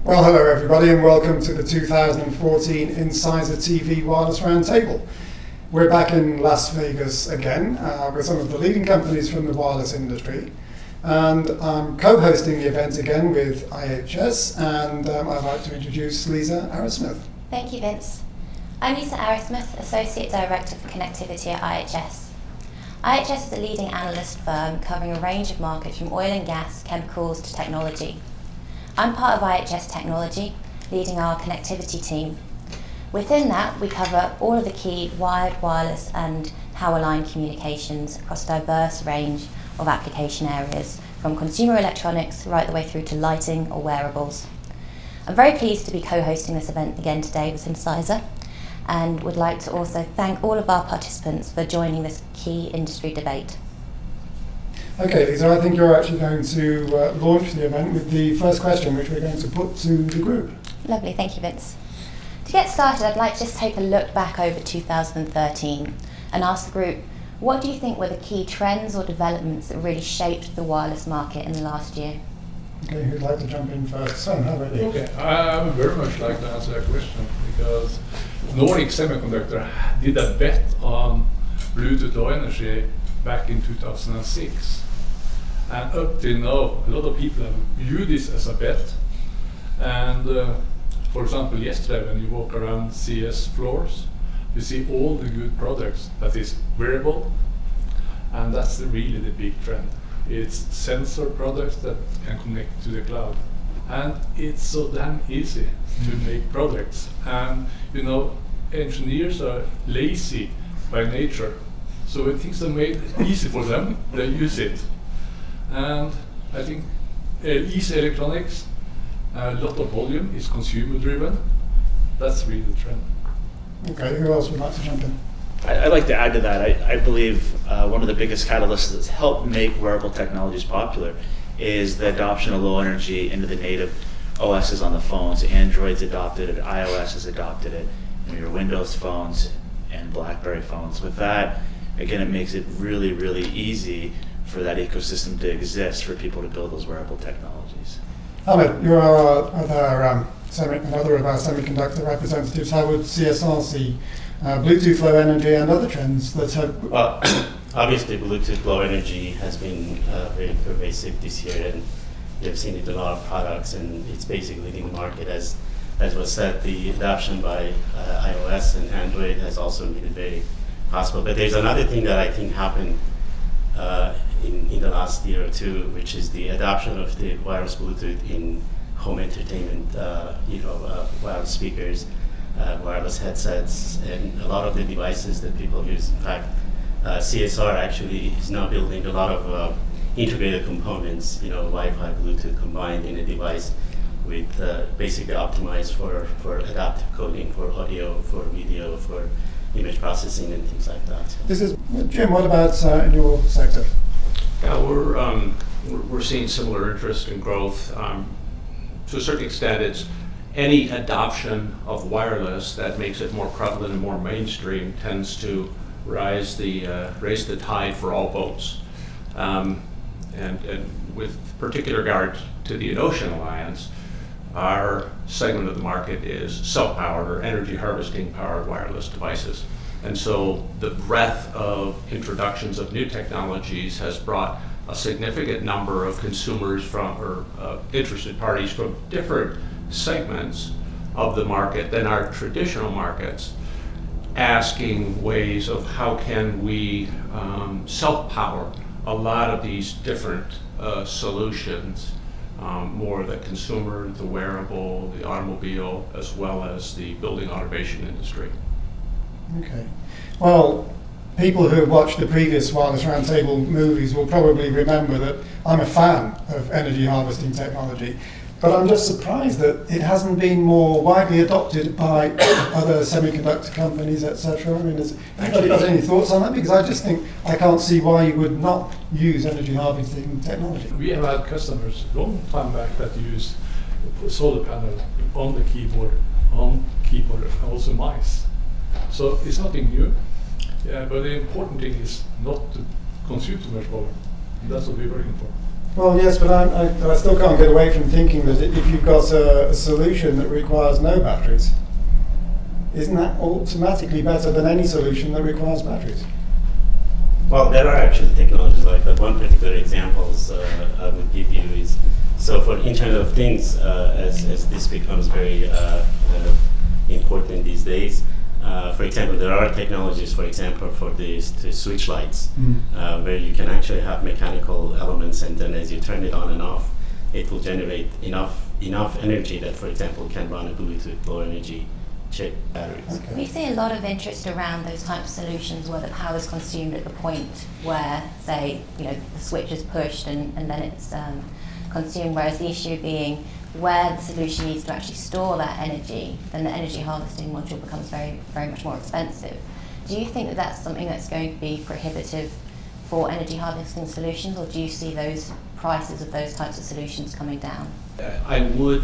Well, hello everybody and welcome to the 2014 Insider TV Wireless Roundtable. We're back in Las Vegas again with some of the leading companies from the wireless industry. And I'm co-hosting the event again with IHS, and I'd like to introduce Lisa Arrowsmith. Thank you, Vince. I'm Lisa Arrowsmith, Associate Director for Connectivity at IHS. IHS is a leading analyst firm covering a range of markets from oil and gas, chemicals to technology. I'm part of IHS Technology, leading our connectivity team. Within that, we cover all of the key wired, wireless and power-line communications across a diverse range of application areas, from consumer electronics right the way through to lighting or wearables. I'm very pleased to be co-hosting this event again today with Insider, and would like to also thank all of our participants for joining this key industry debate. Okay, Lisa, I think you're actually going to launch the event with the first question, which we're going to put to the group. Lovely, thank you, Vince. To get started, I'd like to just take a look back over 2013 and ask the group, what do you think were the key trends or developments that really shaped the wireless market in the last year? Okay, who'd like to jump in first? Son, how about you? Okay, I would very much like to answer that question because Nordic Semiconductor did a bet on Bluetooth Low Energy back in 2006. And up till now, a lot of people have viewed this as a bet. And for example, yesterday when you walk around CS floors, you see all the good products that is wearable, and that's really the big trend. It's sensor products that can connect to the cloud. And it's so damn easy to make products. And you know, engineers are lazy by nature. So when things are made easy for them, they use it. And I think easy electronics, a lot of volume is consumer driven. That's really the trend. Okay, who else would like to jump in? I'd like to add to that. I believe one of the biggest catalysts that's helped make wearable technologies popular is the adoption of low energy into the native OSs on the phones. Android's adopted it, iOS has adopted it, your Windows phones and BlackBerry phones. With that, again, it makes it really, really easy for that ecosystem to exist for people to build those wearable technologies. Ahmed, you're another of our semiconductor representatives. How would CSR see Bluetooth Low Energy and other trends that have... Well, obviously Bluetooth Low Energy has been very pervasive this year, and you've seen it in a lot of products, and it's basically leading the market. As was said, the adoption by iOS and Android has also made it very possible. But there's another thing that I think happened in the last year or two, which is the adoption of the wireless Bluetooth in home entertainment, wireless speakers, wireless headsets, and a lot of the devices that people use. In fact, CSR actually is now building a lot of integrated components, Wi-Fi, Bluetooth combined in a device with basically optimized for adaptive coding, for audio, for video, for image processing and things like that. This is Jim. What about in your sector? Yeah, we're seeing similar interest and growth. To a certain extent, it's any adoption of wireless that makes it more prevalent and more mainstream tends to raise the tide for all boats. And with particular regard to the EnOcean Alliance, our segment of the market is self-powered or energy harvesting powered wireless devices. And so the breadth of introductions of new technologies has brought a significant number of consumers or interested parties from different segments of the market than our traditional markets, asking ways of how can we self-power a lot of these different solutions, more the consumer, the wearable, the automobile, as well as the building automation industry. Okay. Well, people who have watched the previous Wireless Roundtable movies will probably remember that I'm a fan of energy harvesting technology, but I'm just surprised that it hasn't been more widely adopted by other semiconductor companies, etc. I mean, has anybody got any thoughts on that? Because I just think I can't see why you would not use energy harvesting technology. We have had customers a long time back that use solar panel on the keyboard, and also mice. So it's nothing new. Yeah, but the important thing is not to consume too much power. That's what we're working for. Well, yes, but I still can't get away from thinking that if you've got a solution that requires no batteries, isn't that automatically better than any solution that requires batteries? Well, there are actually technologies like that. One particular example I would give you is, so for Internet of Things, as this becomes very important these days, for example, there are technologies, for example, for the switch lights, where you can actually have mechanical elements, and then as you turn it on and off, it will generate enough energy that, for example, can run a Bluetooth low energy chip batteries. Okay. We see a lot of interest around those types of solutions where the power is consumed at the point where, say, the switch is pushed and then it's consumed, whereas the issue being where the solution needs to actually store that energy, then the energy harvesting module becomes very, very much more expensive. Do you think that that's something that's going to be prohibitive for energy harvesting solutions, or do you see those prices of those types of solutions coming down? I would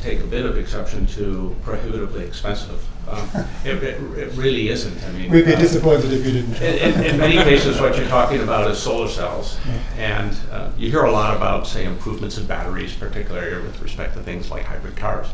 take a bit of exception to prohibitively expensive. It really isn't. I mean, We'd be disappointed if you didn't. in many cases, what you're talking about is solar cells, and you hear a lot about, say, improvements in batteries, particularly with respect to things like hybrid cars.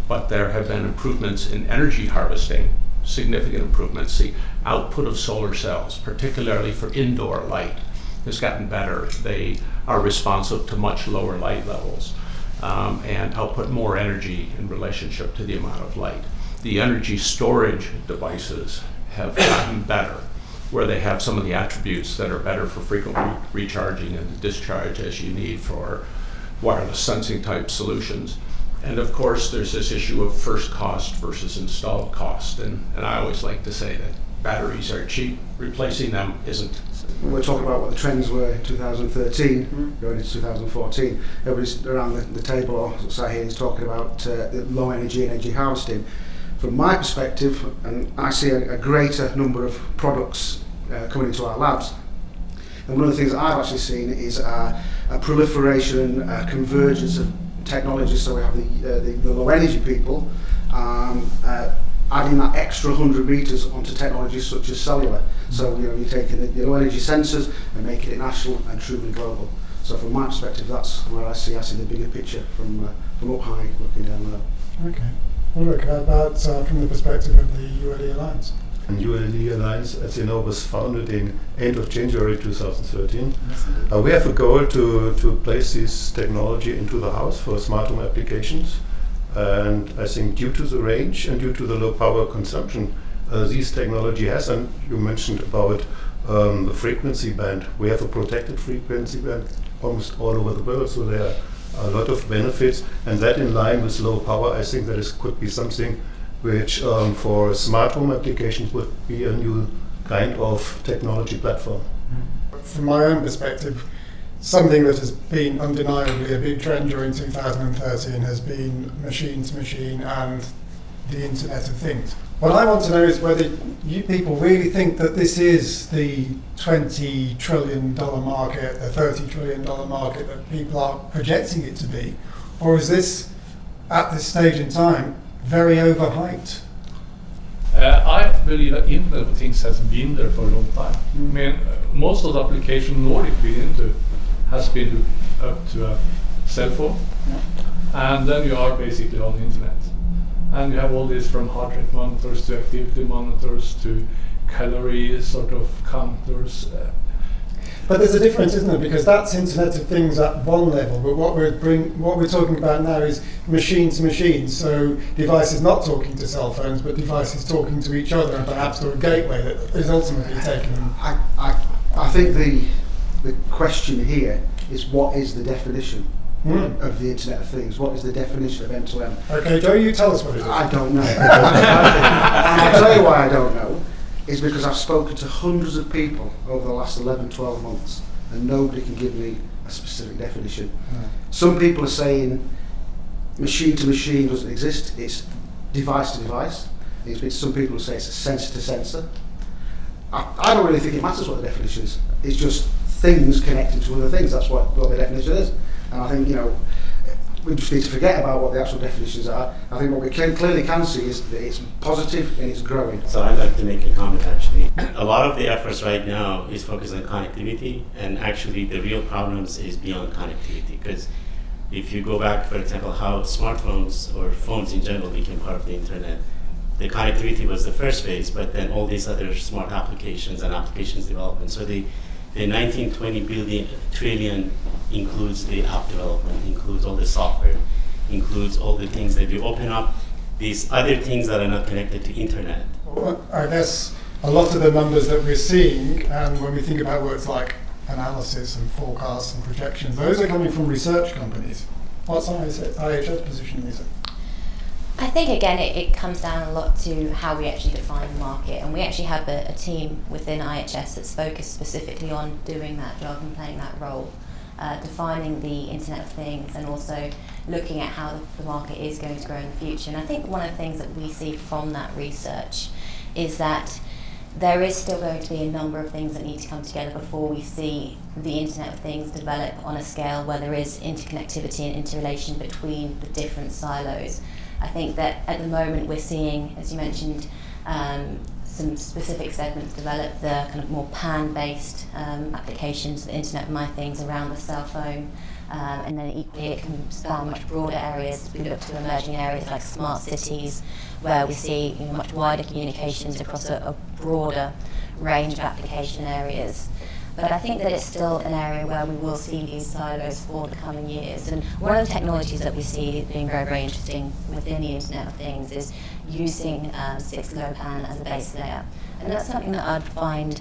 But there have been improvements in energy harvesting, significant improvements. The output of solar cells, particularly for indoor light, has gotten better. They are responsive to much lower light levels and output more energy in relationship to the amount of light. The energy storage devices have gotten better, where they have some of the attributes that are better for frequent recharging and discharge as you need for wireless sensing type solutions. And of course, there's this issue of first cost versus installed cost. And I always like to say that batteries are cheap, replacing them isn't. We're talking about what the trends were in 2013, going into 2014. Everybody's around the table or sat here is talking about the low energy harvesting. From my perspective, and I see a greater number of products coming into our labs. And one of the things that I've actually seen is a proliferation, convergence of technologies. So we have the low energy people adding that extra 100 meters onto technologies such as cellular. So you're taking the low energy sensors and making it national and truly global. So from my perspective, that's where I see the bigger picture from up high looking down low. Okay. Well, look, how about from the perspective of the ULE Alliance? And ULE Alliance, as you know, was founded in end of January 2013. We have a goal to place this technology into the house for smart home applications. And I think due to the range and due to the low power consumption this technology has, and you mentioned about the frequency band, we have a protected frequency band almost all over the world, so there are a lot of benefits, and that in line with low power, I think that could be something which for smart home applications would be a new kind of technology platform. From my own perspective, something that has been undeniably a big trend during 2013 has been machine-to-machine and the Internet of Things. What I want to know is whether you people really think that this is the $20 trillion market, the $30 trillion market that people are projecting it to be, or is this, at this stage in time, very overhyped? I believe that Internet of Things has been there for a long time. I mean, most of the application Nordic been into has been up to a cell phone, and then you are basically on the internet. And you have all this from heart rate monitors to activity monitors to calorie sort of counters. But there's a difference, isn't there? Because that's Internet of Things at one level, but what we're talking about now is machine to machine. So devices not talking to cell phones, but devices talking to each other and perhaps to a gateway that is ultimately taking them. I think the question here is, what is the definition of the Internet of Things? What is the definition of M2M? Okay, Joe, you tell us what it is. I don't know. And I'll tell you why I don't know, is because I've spoken to hundreds of people over the last 11, 12 months, and nobody can give me a specific definition. Some people are saying machine to machine doesn't exist, it's device to device. Some people say it's a sensor to sensor. I don't really think it matters what the definition is. It's just things connected to other things. That's what the definition is. And I think, we just need to forget about what the actual definitions are. I think what we clearly can see is that it's positive and it's growing. So I'd like to make a comment actually. A lot of the efforts right now is focused on connectivity, and actually the real problems is beyond connectivity. Because if you go back, for example, how smartphones or phones in general became part of the internet, the connectivity was the first phase, but then all these other smart applications and applications development. So the 19-20 trillion includes the app development, includes all the software, includes all the things that you open up, these other things that are not connected to internet. Well, I guess a lot of the numbers that we're seeing, and when we think about words like analysis and forecasts and projections, those are coming from research companies. What's IHS position, is it? I think again it comes down a lot to how we actually define the market, and we actually have a team within IHS that's focused specifically on doing that job and playing that role, defining the Internet of Things and also looking at how the market is going to grow in the future. And I think one of the things that we see from that research is that there is still going to be a number of things that need to come together before we see the Internet of Things develop on a scale where there is interconnectivity and interrelation between the different silos. I think that at the moment we're seeing, as you mentioned, some specific segments develop, the kind of more PAN-based applications, the Internet of My Things around the cell phone, and then equally it can span much broader areas. We look to emerging areas like smart cities, where we see much wider communications across a broader range of application areas. But I think that it's still an area where we will see these silos for the coming years. And one of the technologies that we see being very, very interesting within the Internet of Things is using 6LoWPAN as a base layer. And that's something that I'd find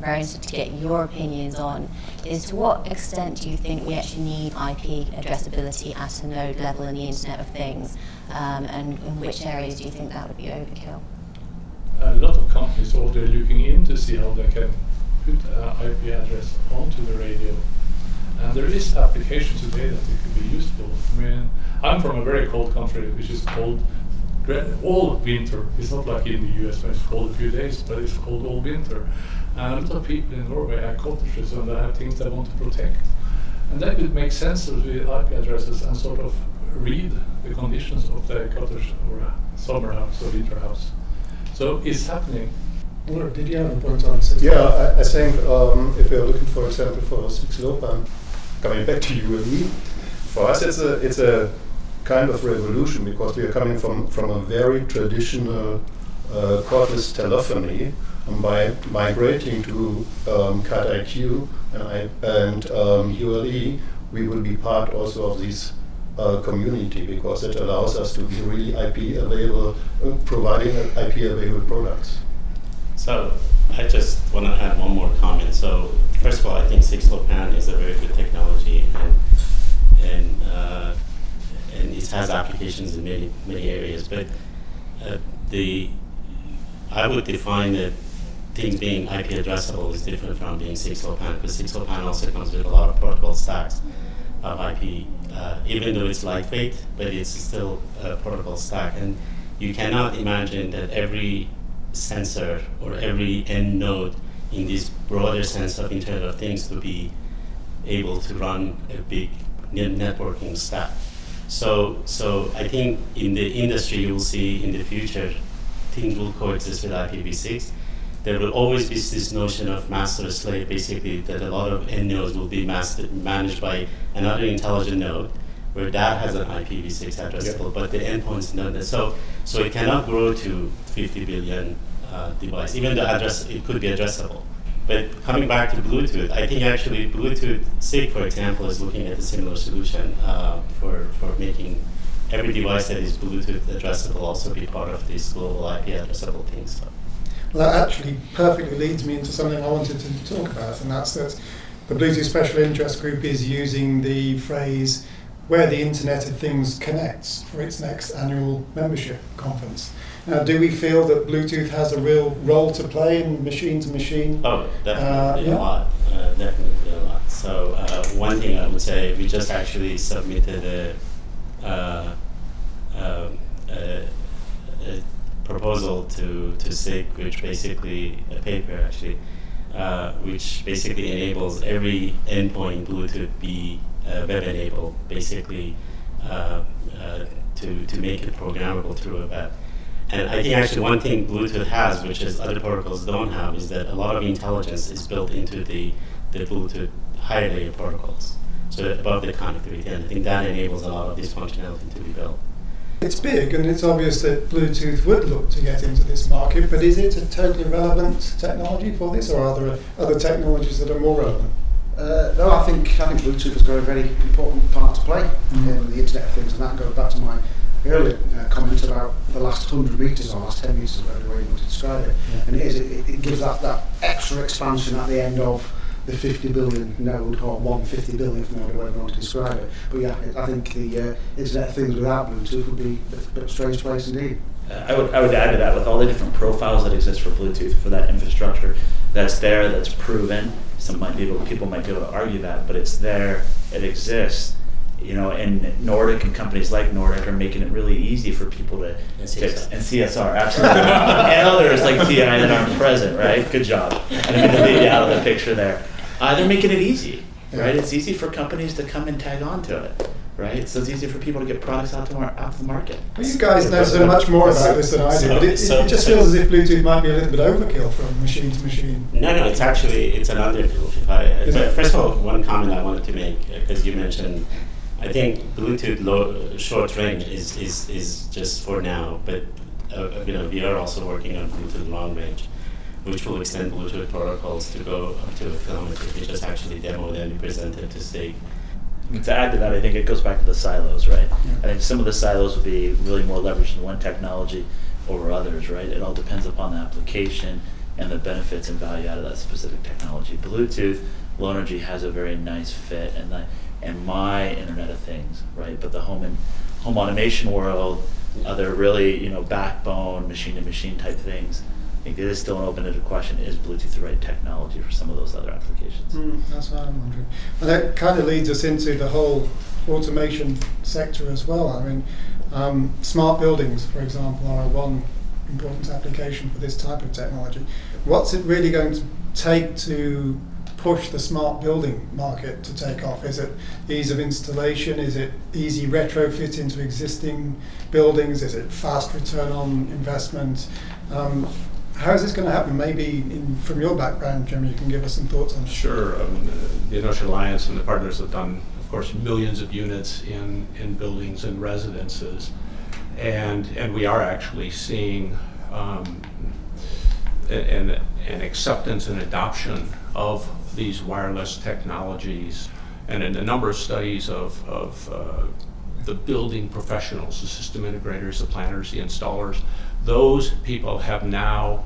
very interesting to get your opinions on, is to what extent do you think we actually need IP addressability at a node level in the Internet of Things? And in which areas do you think that would be overkill? A lot of companies are already looking in to see how they can put an IP address onto the radio. And there is application today that it could be useful. I mean, I'm from a very cold country, which is cold all winter. It's not like in the US where it's cold a few days, but it's cold all winter. And a lot of people in Norway have cottages and they have things they want to protect. And that could make sense with IP addresses and sort of read the conditions of the cottage or a summer house or winter house. So it's happening. Or did you have a point on 6LoWPAN? Yeah, I think if we are looking, for example, for 6LoWPAN, coming back to ULE, for us it's a kind of revolution, because we are coming from a very traditional cordless telephony, and by migrating to CAT-IQ and ULE, we will be part also of this community, because it allows us to be really IP available, providing IP available products. So I just want to add one more comment. So first of all, I think 6LoWPAN is a very good technology, and it has applications in many areas. But I would define that things being IP addressable is different from being 6LoWPAN, because 6LoWPAN also comes with a lot of protocol stacks of IP, even though it's lightweight, but it's still a protocol stack. And you cannot imagine that every sensor or every end node in this broader sense of Internet of Things to be able to run a big networking stack. So I think in the industry you will see in the future things will coexist with IPv6. There will always be this notion of master-slave, basically, that a lot of end nodes will be managed by another intelligent node, where that has an IPv6 addressable, but the endpoints not. So it cannot grow to 50 billion device, even though it could be addressable. But coming back to Bluetooth, I think actually Bluetooth SIG, for example, is looking at a similar solution for making every device that is Bluetooth addressable also be part of this global IP addressable thing. So. Well, that actually perfectly leads me into something I wanted to talk about, and that's that the Bluetooth Special Interest Group is using the phrase "where the Internet of Things connects" for its next annual membership conference. Now, do we feel that Bluetooth has a real role to play in machine-to-machine? Oh, definitely a lot. Definitely a lot. So one thing I would say, we just actually submitted a proposal to SIG, which basically, a paper actually, which basically enables every endpoint Bluetooth be web-enabled, basically to make it programmable through a web. And I think actually one thing Bluetooth has, which is other protocols don't have, is that a lot of intelligence is built into the Bluetooth higher layer protocols, so above the connectivity. And I think that enables a lot of this functionality to be built. It's big, and it's obvious that Bluetooth would look to get into this market, but is it a totally relevant technology for this, or are there other technologies that are more relevant? No, I think Bluetooth has got a very important part to play in the Internet of Things, and that goes back to my earlier comment about the last 100 metres or last 10 metres, whatever way you want to describe it. Yeah. And it gives that extra expansion at the end of the 50 billion node, or 150 billionth node, or whatever you want to describe it. But yeah, I think the Internet of Things without Bluetooth would be a bit of a strange place indeed. I would add to that, with all the different profiles that exist for Bluetooth, for that infrastructure that's there, that's proven. People might be able to argue that, but it's there, it exists. You know, and Nordic and companies like Nordic are making it really easy for people to and CSR, absolutely, and others like TI that aren't present, right? Good job. I didn't mean to leave you out of the picture there. They're making it easy, right? It's easy for companies to come and tag on to it, right? So it's easy for people to get products out to the market. Well, you guys know so much more about this than I do, but it just feels as if Bluetooth might be a little bit overkill from machine to machine. No, it's an underkill. But first of all, one comment I wanted to make, because you mentioned, I think Bluetooth short range is just for now, but we are also working on Bluetooth long range, which will extend Bluetooth protocols to go up to a kilometer. We just actually demoed and presented to SIG. To add to that, I think it goes back to the silos, right? Yeah. I think some of the silos will be really more leveraged in one technology over others, right? It all depends upon the application and the benefits and value out of that specific technology. Bluetooth low energy has a very nice fit and my Internet of Things, right? But the home automation world, other really backbone machine to machine type things. I think it is still an open-ended question: is Bluetooth the right technology for some of those other applications? That's what I'm wondering. And that kind of leads us into the whole automation sector as well. I mean, smart buildings, for example, are one important application for this type of technology. What's it really going to take to push the smart building market to take off? Is it ease of installation? Is it easy retrofit into existing buildings? Is it fast return on investment? How is this going to happen? Maybe from your background, Jim, you can give us some thoughts on this. Sure. The EnOcean Alliance and the partners have done, of course, millions of units in buildings and residences. And we are actually seeing an acceptance and adoption of these wireless technologies. And in a number of studies of the building professionals, the system integrators, the planners, the installers, those people have now,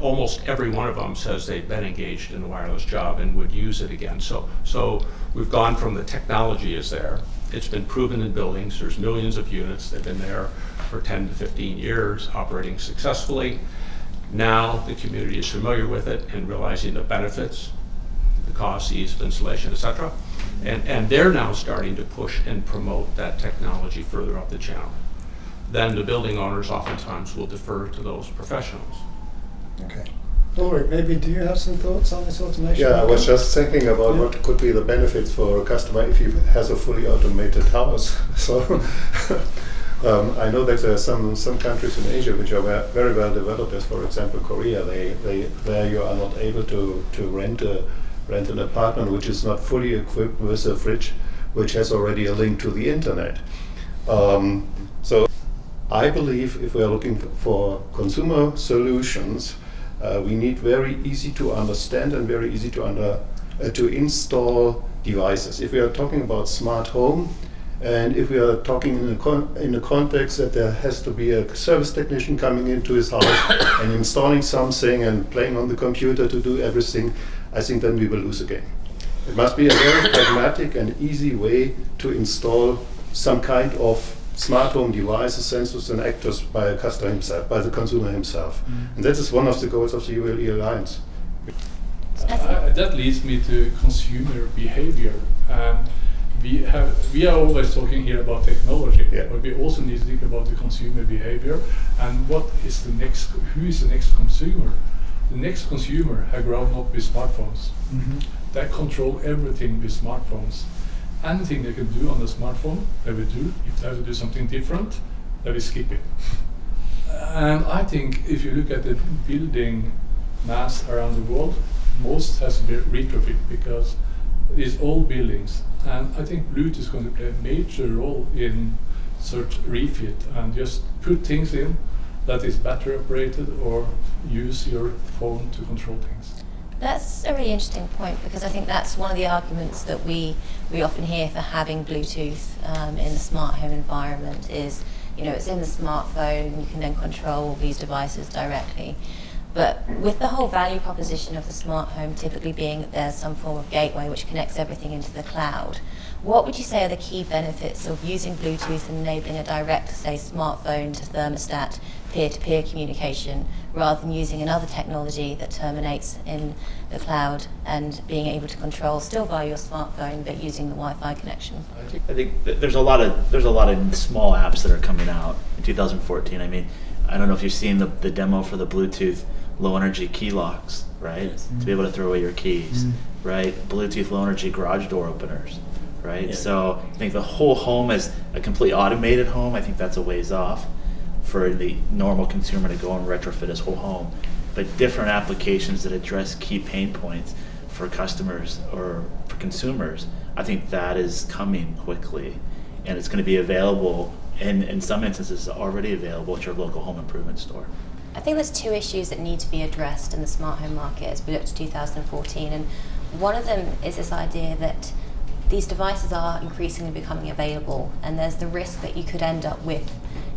almost every one of them says they've been engaged in a wireless job and would use it again. So we've gone from the technology is there. It's been proven in buildings. There's millions of units. They've been there for 10 to 15 years, operating successfully. Now the community is familiar with it and realizing the benefits, the cost, ease of installation, etc. And they're now starting to push and promote that technology further up the channel. Then the building owners oftentimes will defer to those professionals. Okay. Ulrich, maybe do you have some thoughts on this automation? Yeah, I was just thinking about what could be the benefits for a customer if he has a fully automated house. So I know that there are some countries in Asia which are very well developed, as for example Korea. There you are not able to rent an apartment which is not fully equipped with a fridge which has already a link to the internet. So I believe if we are looking for consumer solutions, we need very easy to understand and very easy to install devices. If we are talking about smart home, and if we are talking in a context that there has to be a service technician coming into his house and installing something and playing on the computer to do everything, I think then we will lose again. It must be a very pragmatic and easy way to install some kind of smart home devices, sensors and actors by a customer himself, by the consumer himself. And that is one of the goals of the ULE Alliance. That leads me to consumer behavior. We are always talking here about technology, but we also need to think about the consumer behavior and who is the next consumer. The next consumer have grown up with smartphones. They control everything with smartphones. anything they can do on the smartphone, they will do. If they will do something different, they will skip it. And I think if you look at the building mass around the world, most has to be retrofit because it's old buildings. And I think Bluetooth is going to play a major role in such refit and just put things in that is battery operated or use your phone to control things. That's a really interesting point, because I think that's one of the arguments that we often hear for having Bluetooth in the smart home environment is, it's in the smartphone, you can then control these devices directly. But with the whole value proposition of the smart home typically being that there's some form of gateway which connects everything into the cloud, what would you say are the key benefits of using Bluetooth and enabling a direct, say, smartphone to thermostat peer-to-peer communication rather than using another technology that terminates in the cloud and being able to control still via your smartphone but using the Wi-Fi connection? I think there's a lot of small apps that are coming out in 2014. I mean, I don't know if you've seen the demo for the Bluetooth low energy key locks, right? Yes. To be able to throw away your keys, right? Bluetooth low energy garage door openers, right? Yeah. So I think the whole home as a completely automated home, I think that's a ways off for the normal consumer to go and retrofit his whole home. But different applications that address key pain points for customers or for consumers, I think that is coming quickly, and it's going to be available, and in some instances already available at your local home improvement store. I think there's two issues that need to be addressed in the smart home market as we look to 2014, and one of them is this idea that these devices are increasingly becoming available, and there's the risk that you could end up with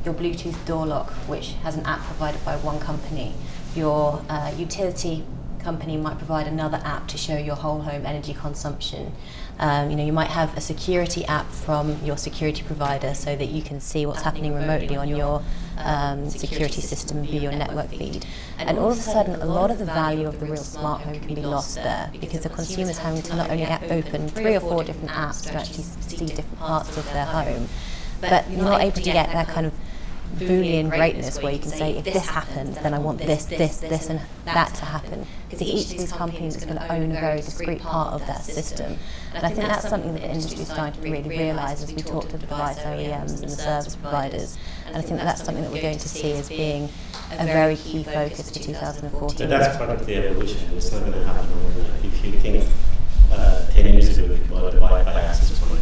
your Bluetooth door lock, which has an app provided by one company. Your utility company might provide another app to show your whole home energy consumption. You might have a security app from your security provider so that you can see what's happening remotely on your security system via your network feed. And all of a sudden, a lot of the value of the real smart home can be lost there, because the consumer's having to not only open 3 or 4 different apps to actually see different parts of their home, but you're not able to get that kind of Boolean greatness where you can say, if this happens, then I want this, and that to happen. Because each of these companies is going to own a very discrete part of that system. And I think that's something that the industry is starting to really realise as we talk to the device OEMs and the service providers. And I think that's something that we're going to see as being a very key focus for 2014. But that's part of the evolution. It's not going to happen overnight. If you think 10 years ago, if you bought a Wi-Fi access point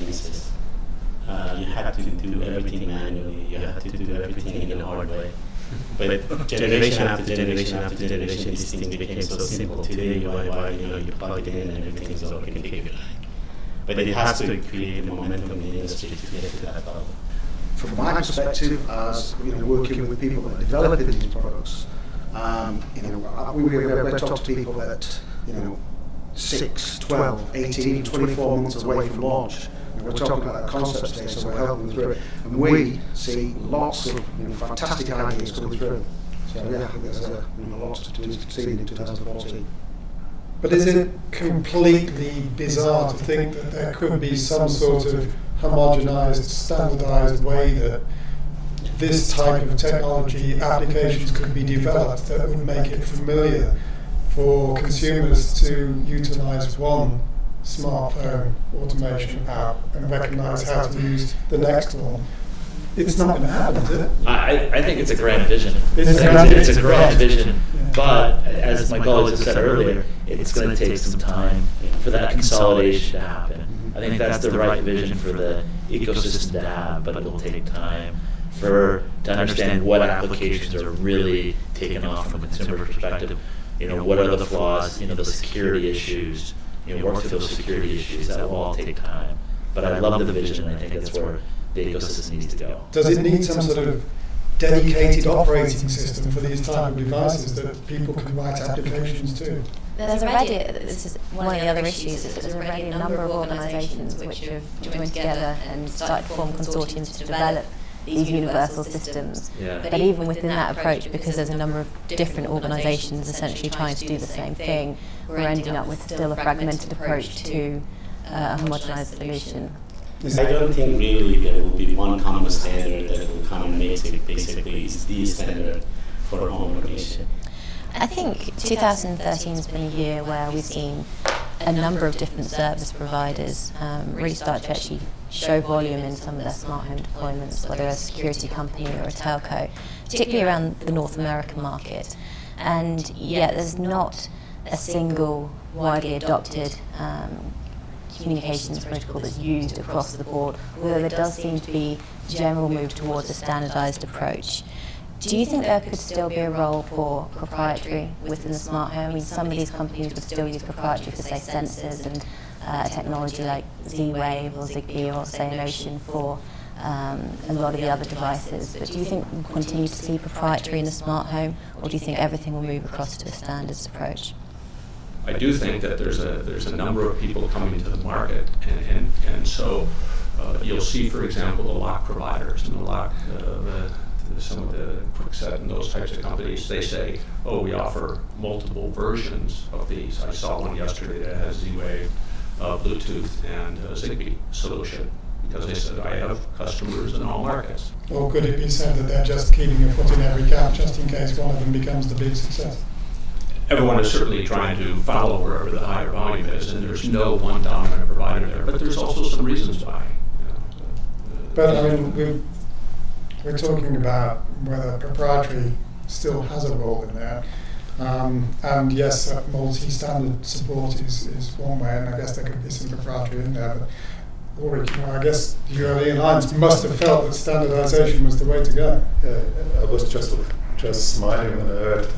leases, you had to do everything manually. You had to do everything in a hard way. But generation after generation after generation, these things became so simple. Today, you plug it in and everything's all configured. But it has to create the momentum in the industry to get to that level. From my perspective, as working with people that are developing these products, we talk to people that 6, 12, 18, 24 months away from launch. We're talking about that concept stage, so we're helping them through it. And we see lots of fantastic ideas coming through. So yeah, I think there's a lot to succeed in 2014. But is it completely bizarre to think that there could be some sort of homogenized, standardized way that this type of technology applications could be developed that would make it familiar for consumers to utilize one smartphone automation app and recognize how to use the next one? It's not going to happen, is it? I think it's a grand vision. It's a grand vision. But as my colleagues have said earlier, it's going to take some time for that consolidation to happen. I think that's the right vision for the ecosystem to have, but it will take time to understand what applications are really taking off from a consumer perspective. What are the flaws, the security issues, work through those security issues. That will all take time. But I love the vision, and I think that's where the ecosystem needs to go. Does it need some sort of dedicated operating system for these type of devices that people can write applications to? There's already, this is one of the other issues, is that there's already a number of organisations which have joined together and started to form consortiums to develop these universal systems. Yeah. But even within that approach, because there's a number of different organisations essentially trying to do the same thing, we're ending up with still a fragmented approach to a homogenised solution. I don't think really there will be one common standard that will come and make it basically the standard for home automation. I think 2013 has been a year where we've seen a number of different service providers really start to actually show volume in some of their smart home deployments, whether a security company or a telco, particularly around the North American market. And yet there's not a single widely adopted communications protocol that's used across the board, although there does seem to be a general move towards a standardized approach. Do you think there could still be a role for proprietary within the smart home? I mean, some of these companies would still use proprietary for, say, sensors and technology like Z-Wave or Zigbee or, say, EnOcean for a lot of the other devices. But do you think we'll continue to see proprietary in the smart home, or do you think everything will move across to a standards approach? I do think that there's a number of people coming to the market, and so you'll see, for example, the lock providers and the lock, some of the Quickset and those types of companies. They say, "Oh, we offer multiple versions of these." I saw one yesterday that has Z-Wave, Bluetooth, and Zigbee solution, because they said, "I have customers in all markets." Or could it be said that they're just keeping a foot in every camp just in case one of them becomes the big success? Everyone is certainly trying to follow wherever the higher volume is, and there's no one dominant provider there. But there's also some reasons why. But I mean, we're talking about whether proprietary still has a role in there. And yes, multi-standard support is one way, and I guess there could be some proprietary in there. But Ulrich, I guess the ULE Alliance must have felt that standardization was the way to go. I was just smiling when I heard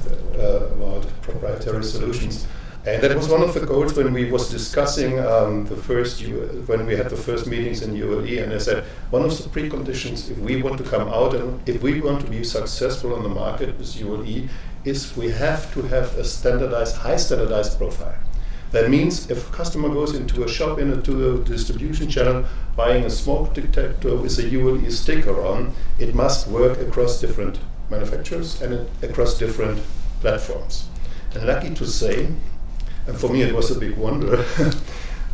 about proprietary solutions. And that was one of the goals when we was discussing when we had the first meetings in ULE, and I said one of the preconditions if we want to come out and if we want to be successful on the market with ULE is we have to have a high standardized profile. That means if a customer goes into a shop, into a distribution channel, buying a smoke detector with a ULE sticker on, it must work across different manufacturers and across different platforms. And lucky to say, and for me it was a big wonder,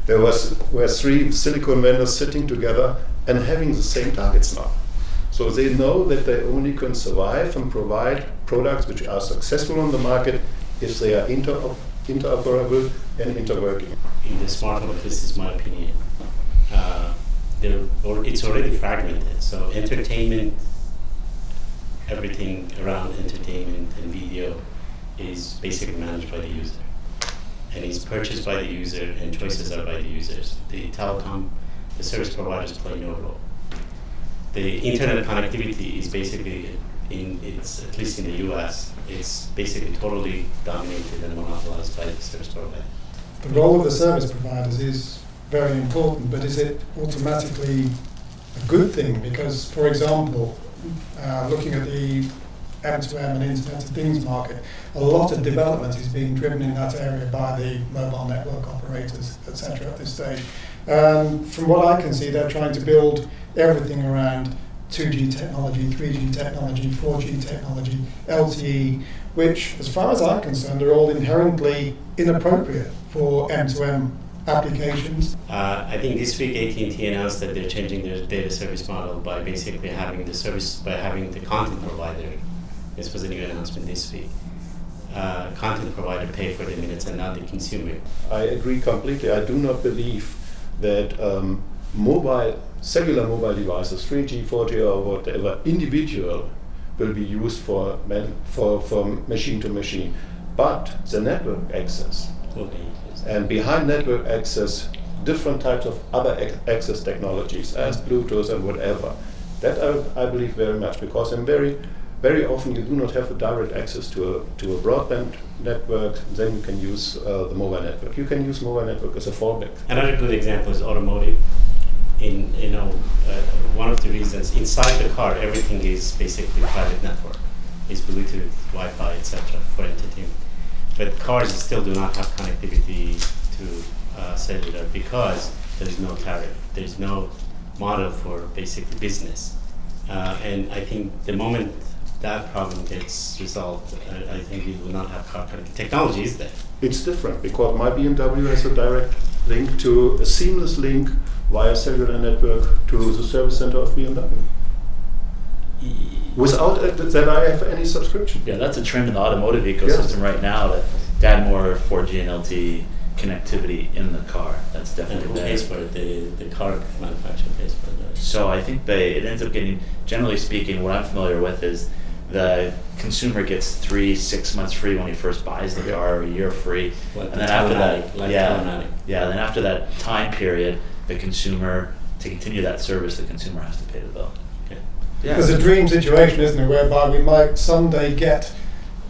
were 3 silicon vendors sitting together and having the same targets now. So they know that they only can survive and provide products which are successful on the market if they are interoperable and interworking. In the smart home, this is my opinion. It's already fragmented. So entertainment, everything around entertainment and video is basically managed by the user. And it's purchased by the user and choices are by the users. The telecom, the service providers play no role. The internet connectivity is basically, at least in the US, it's basically totally dominated and monopolized by the service provider. The role of the service providers is very important, but is it automatically a good thing? Because, for example, looking at the M2M and Internet of Things market, a lot of development is being driven in that area by the mobile network operators, etc. at this stage. From what I can see, they're trying to build everything around 2G technology, 3G technology, 4G technology, LTE, which, as far as I'm concerned, are all inherently inappropriate for M2M applications. I think this week AT&T announced that they're changing their data service model by basically having the content provider. This was a new announcement this week. Content provider pay for the minutes and not the consumer. I agree completely. I do not believe that cellular mobile devices, 3G, 4G or whatever, individual will be used for machine to machine. But the network access, and behind network access, different types of other access technologies as Bluetooth and whatever. That I believe very much, because very often you do not have a direct access to a broadband network, then you can use the mobile network. You can use mobile network as a fallback. Another good example is automotive. One of the reasons inside the car, everything is basically private network. It's Bluetooth, Wi-Fi, etc. for entertainment. But cars still do not have connectivity to cellular because there is no tariff. There is no model for basically business. And I think the moment that problem gets resolved, I think we will not have car connectivity. Technology is there. It's different because my BMW has a direct link to a seamless link via cellular network to the service center of BMW. Without that I have any subscription. Yeah, that's a trend in the automotive ecosystem right now, to add more 4G and LTE connectivity in the car. That's And definitely who there. pays for it? The car manufacturer pays for it. So I think it ends up getting, generally speaking, what I'm familiar with is the consumer gets 3-6 months free when he first buys the car, or a year free, Like and the then after telematic, that, like yeah, telematic. yeah, then after that time period, the consumer, to continue that service, the consumer has to pay the bill. Okay. Yeah. There's a dream situation, isn't it, whereby we might someday get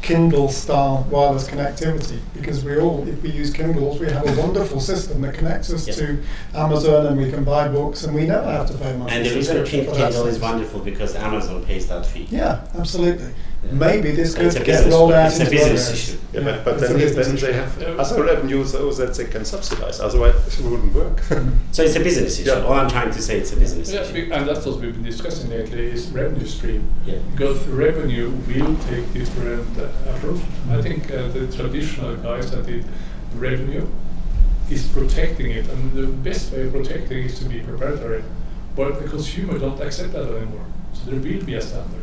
Kindle-style wireless connectivity, because if we use Kindles, we have a wonderful system that connects us Yep. to Amazon, and we can buy books, and we never have to pay money. And the reason Kindle is wonderful because Amazon pays that fee. Yeah, absolutely. Maybe this could It's a get business- rolled out it's a into business other issue. areas. Yeah, but it's a then business they issue. have other revenues that they can subsidize. Otherwise, it wouldn't work. So it's a business issue. Yeah. All I'm trying to say, it's a business Yeah, issue. and that's what we've been discussing lately is revenue stream. Yeah. Because revenue will take different approach. I think the traditional guys that did revenue is protecting it, and the best way of protecting it is to be proprietary. But the consumer don't accept that anymore, so there will be a standard.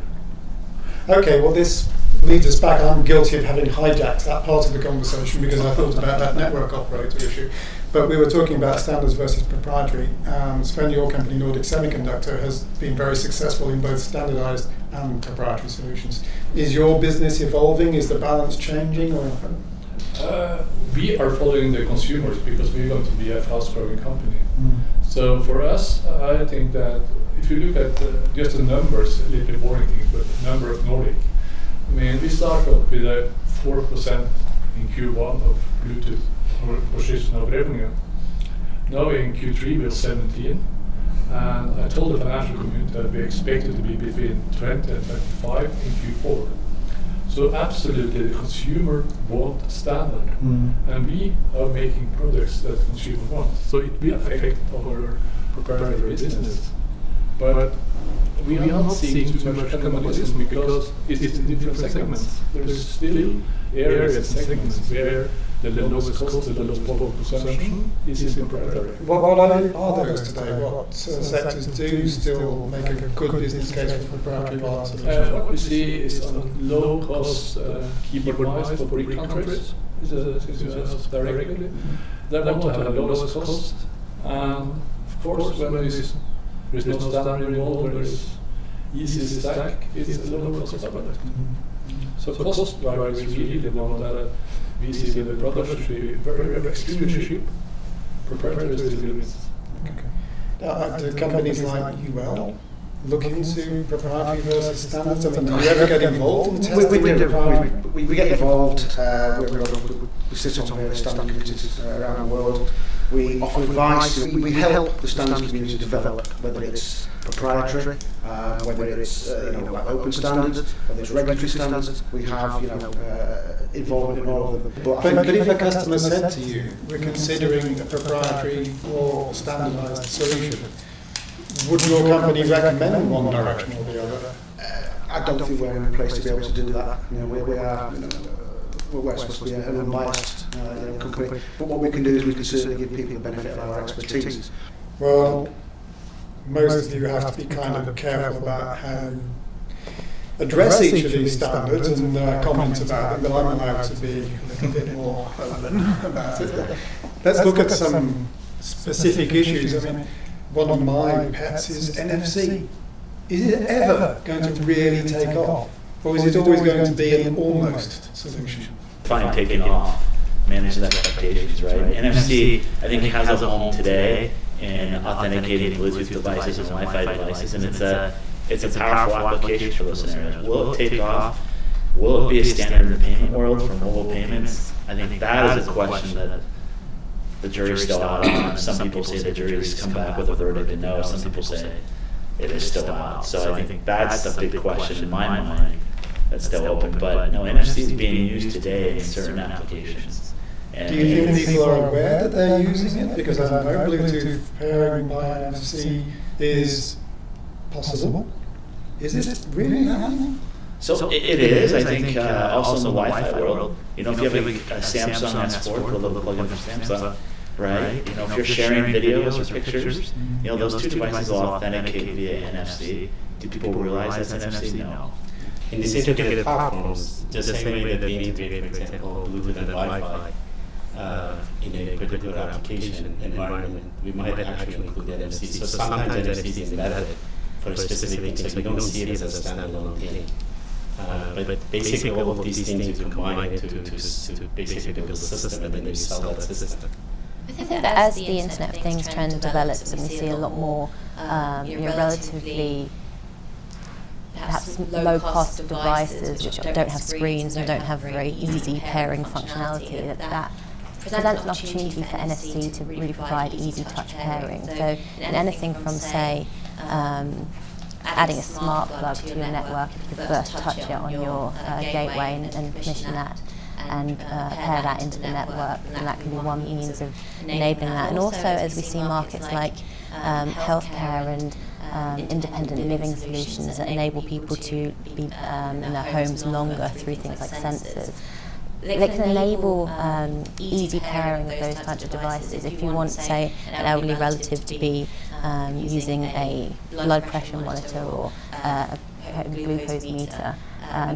Okay, well, this leads us back. I'm guilty of having hijacked that part of the conversation because I thought about that network operator issue. But we were talking about standards versus proprietary. Sven, your company, Nordic Semiconductor, has been very successful in both standardized and proprietary solutions. Is your business evolving? Is the balance changing? Or We are following the consumers because we're going to be a fast-growing company. So for us, I think that if you look at just the numbers, a little bit boring things, but the number of Nordic, I mean, we started with a 4% in Q1 of Bluetooth or position of revenue. Now in Q3 we're 17, and I told the financial community that we expected to be between 20 and 25 in Q4. So absolutely, the consumer want standard, and we are making products that the consumer wants. So it will affect our proprietary business, but we are not seeing too much cannibalism because it's in different segments. There's still areas and segments where the lowest cost, the lowest power consumption is in proprietary. what are those today? What sectors do still make a good business case for proprietary wireless solutions? What we see is on low-cost keyboard mice for big countries. This is us directly. They want to have the lowest cost. And of course, when there's no standard involved, there is easy stack, it's a lower cost product. So cost driver is really the one that we see the product should be very extremely cheap. Proprietary is still limits. Do companies like UL look into proprietary versus standards? I mean, do you ever get involved in testing? We get involved. We sit on various standard committees around the world. We offer advice. We help the standards community develop, whether it's proprietary, whether it's like open standards, whether it's regulatory standards. We have involvement in all of them. But if a customer said to you, we're considering a proprietary or standardized solution, would your company recommend one direction or the other? I don't think we're in a place to be able to do that. We're supposed to be an unbiased company. But what we can do is we can certainly give people the benefit of our expertise. Well, most of you have to be kind of careful about how you address each of these standards and comment about them, but I'm allowed to be a little bit more open about it. Let's look at some specific issues. I mean, one of my pets is NFC. Is it ever going to really take off? Or is it always going to be an almost solution? Fine taking off, managing expectations, right? NFC, I think, has a home today in authenticating Bluetooth devices and Wi-Fi devices, and it's a powerful application for those scenarios. Will it take off? Will it be a standard in the payment world for mobile payments? I think that is a question that the jury's still out on. Some people say the jury's come back with a verdict and no. Some people say it is still out. So I think that's the big question in my mind that's still open. But no, NFC is being used today in certain applications. And Do you think people are aware that they're using it? Because I know Bluetooth pairing by NFC is possible. Is it really happening? So it is, I think, also in the Wi-Fi world. If you have a Samsung S4, put a little plug-in from Samsung, right? If you're sharing videos or pictures, those two devices will authenticate via NFC. Do people realize that's NFC? No. In these integrated platforms, just the same way that we integrate, for example, Bluetooth and Wi-Fi, in a particular application environment, we might actually include NFC. So sometimes NFC is embedded for specific things, so we don't see it as a standalone thing. But basically all of these things you combine to basically build a system, and then you sell that system. I think that as the Internet of Things trend develops and we see a lot more relatively perhaps low-cost devices which don't have screens and don't have very easy pairing functionality, that presents an opportunity for NFC to really provide easy touch pairing. So in anything from, say, adding a smart plug to your network, if you could first touch it on your gateway and permission that, and pair that into the network, and that can be one means of enabling that. And also, as we see markets like healthcare and independent living solutions that enable people to be in their homes longer through things like sensors, they can enable easy pairing of those types of devices. If you want, say, an elderly relative to be using a blood pressure monitor or a glucose meter,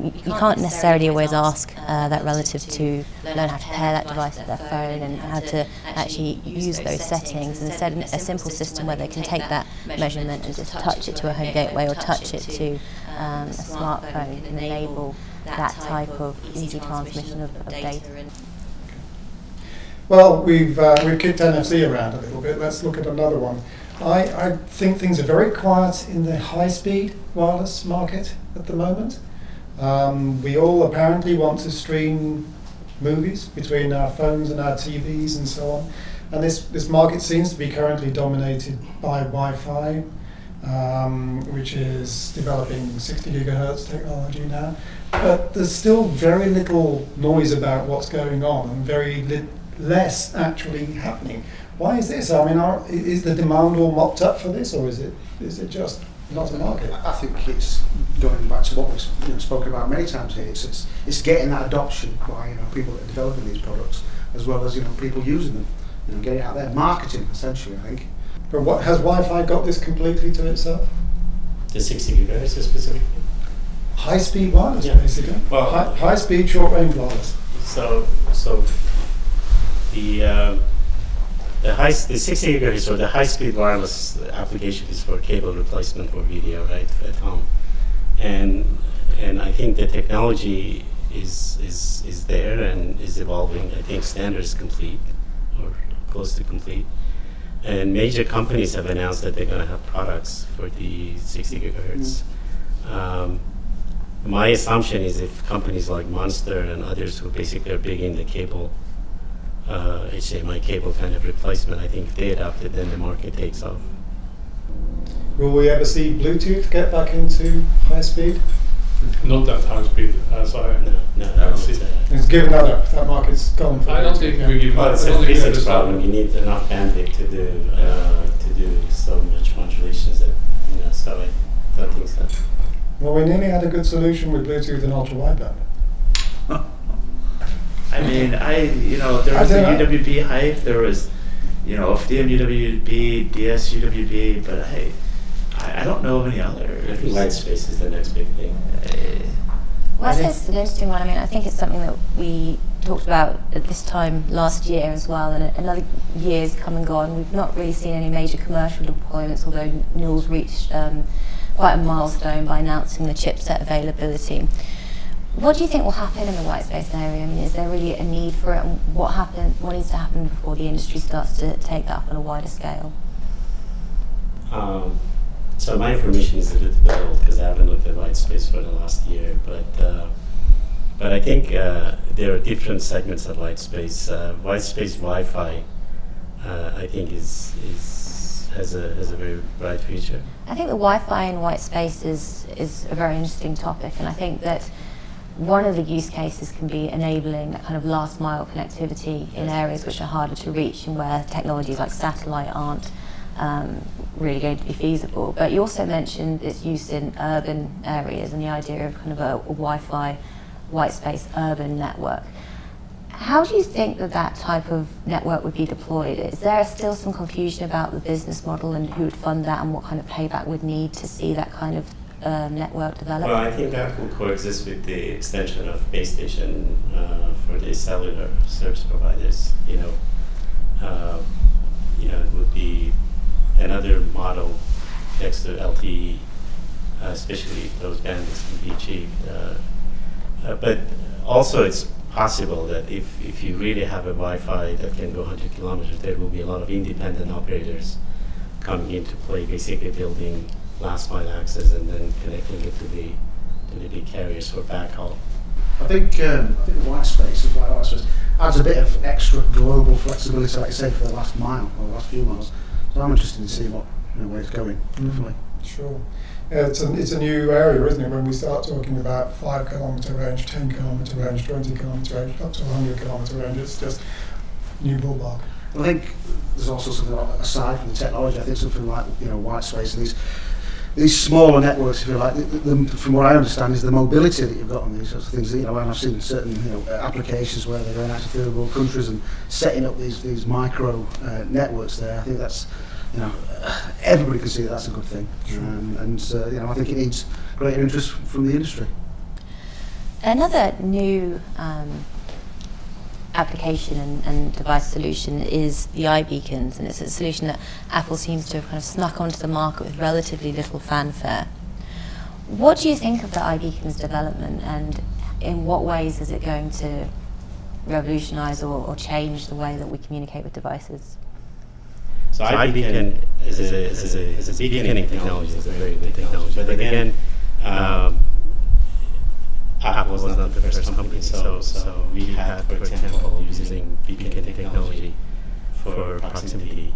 you can't necessarily always ask that relative to learn how to pair that device to their phone and how to actually use those settings. And instead, a simple system where they can take that measurement and just touch it to a home gateway or touch it to a smartphone can enable that type of easy transmission of data. Well, we've kicked NFC around a little bit. Let's look at another one. I think things are very quiet in the high-speed wireless market at the moment. We all apparently want to stream movies between our phones and our TVs and so on. And this market seems to be currently dominated by Wi-Fi, which is developing 60 gigahertz technology now. But there's still very little noise about what's going on and very less actually happening. Why is this? I mean, is the demand all mopped up for this, or is it just not a market? I think it's going back to what we've spoken about many times here. It's getting that adoption by people that are developing these products, as well as people using them, getting it out there, marketing essentially. I think. But what has Wi-Fi got this completely to itself? The 60 gigahertz specifically. High-speed wireless, Yeah. basically. Well, high-speed, short-range wireless. So the 60 gigahertz or the high-speed wireless application is for cable replacement for video, right, at home, and I think the technology is there and is evolving. I think standard is complete or close to complete, and major companies have announced that they're going to have products for the 60 gigahertz. My assumption is if companies like Monster and others who basically are big in the cable, HDMI cable kind of replacement, I think if they adopt it, then the market takes off. Will we ever see Bluetooth get back into high speed? Not that high speed as I see. It's given that market's gone for I don't think we give well, it's a physics problem. You need enough bandwidth to do so much modulations that so I don't think so. Well, we nearly had a good solution with Bluetooth and ultra wideband. I mean, there was the UWB hype. There was, FDM UWB, DS UWB, but I don't know of any other. I think white space is the next big thing. Well, it's an interesting one. I mean, I think it's something that we talked about at this time last year as well, and another year's come and gone. We've not really seen any major commercial deployments, although Newell's reached quite a milestone by announcing the chipset availability. What do you think will happen in the white space area? I mean, is there really a need for it? And what needs to happen before the industry starts to take that up on a wider scale? So my information is a little bit old because I haven't looked at white space for the last year. But I think there are different segments of white space. White space Wi-Fi, I think, has a very bright future. I think the Wi-Fi in white space is a very interesting topic, and I think that one of the use cases can be enabling that kind of last mile connectivity in areas which are harder to reach and where technologies like satellite aren't really going to be feasible. But you also mentioned its use in urban areas and the idea of kind of a Wi-Fi white space urban network. How do you think that type of network would be deployed? Is there still some confusion about the business model and who would fund that and what kind of payback would need to see that kind of network develop? Well, I think that will coexist with the extension of base station for the cellular service providers. It would be another model next to LTE, especially those bandwidths can be achieved. But also, it's possible that if you really have a Wi-Fi that can go 100 kilometers, there will be a lot of independent operators coming into play, basically building last mile access and then connecting it to the big carriers for backhaul. I think white space adds a bit of extra global flexibility, like you say, for the last mile or the last few miles. So I'm interested to see where it's going. Definitely. Sure. Yeah, it's a new area, isn't it? When we start talking about 5 kilometre range, 10 kilometre range, 20 kilometre range, up to 100 kilometre range, it's just new ballpark. I think there's also something aside from the technology. I think something like white space and these smaller networks, if you like. From what I understand, is the mobility that you've got on these sorts of things. And I've seen certain applications where they're going out to third world countries and setting up these micro networks there. I think that's everybody can see that's a good thing. I think it needs greater interest from the industry. Another new application and device solution is the iBeacons, and it's a solution that Apple seems to have kind of snuck onto the market with relatively little fanfare. What do you think of the iBeacons development, and in what ways is it going to revolutionise or change the way that we communicate with devices? So iBeacon is a beaconing technology. It's a very good technology. But again, Apple was not the first company. So we had, for example, using beacon technology for proximity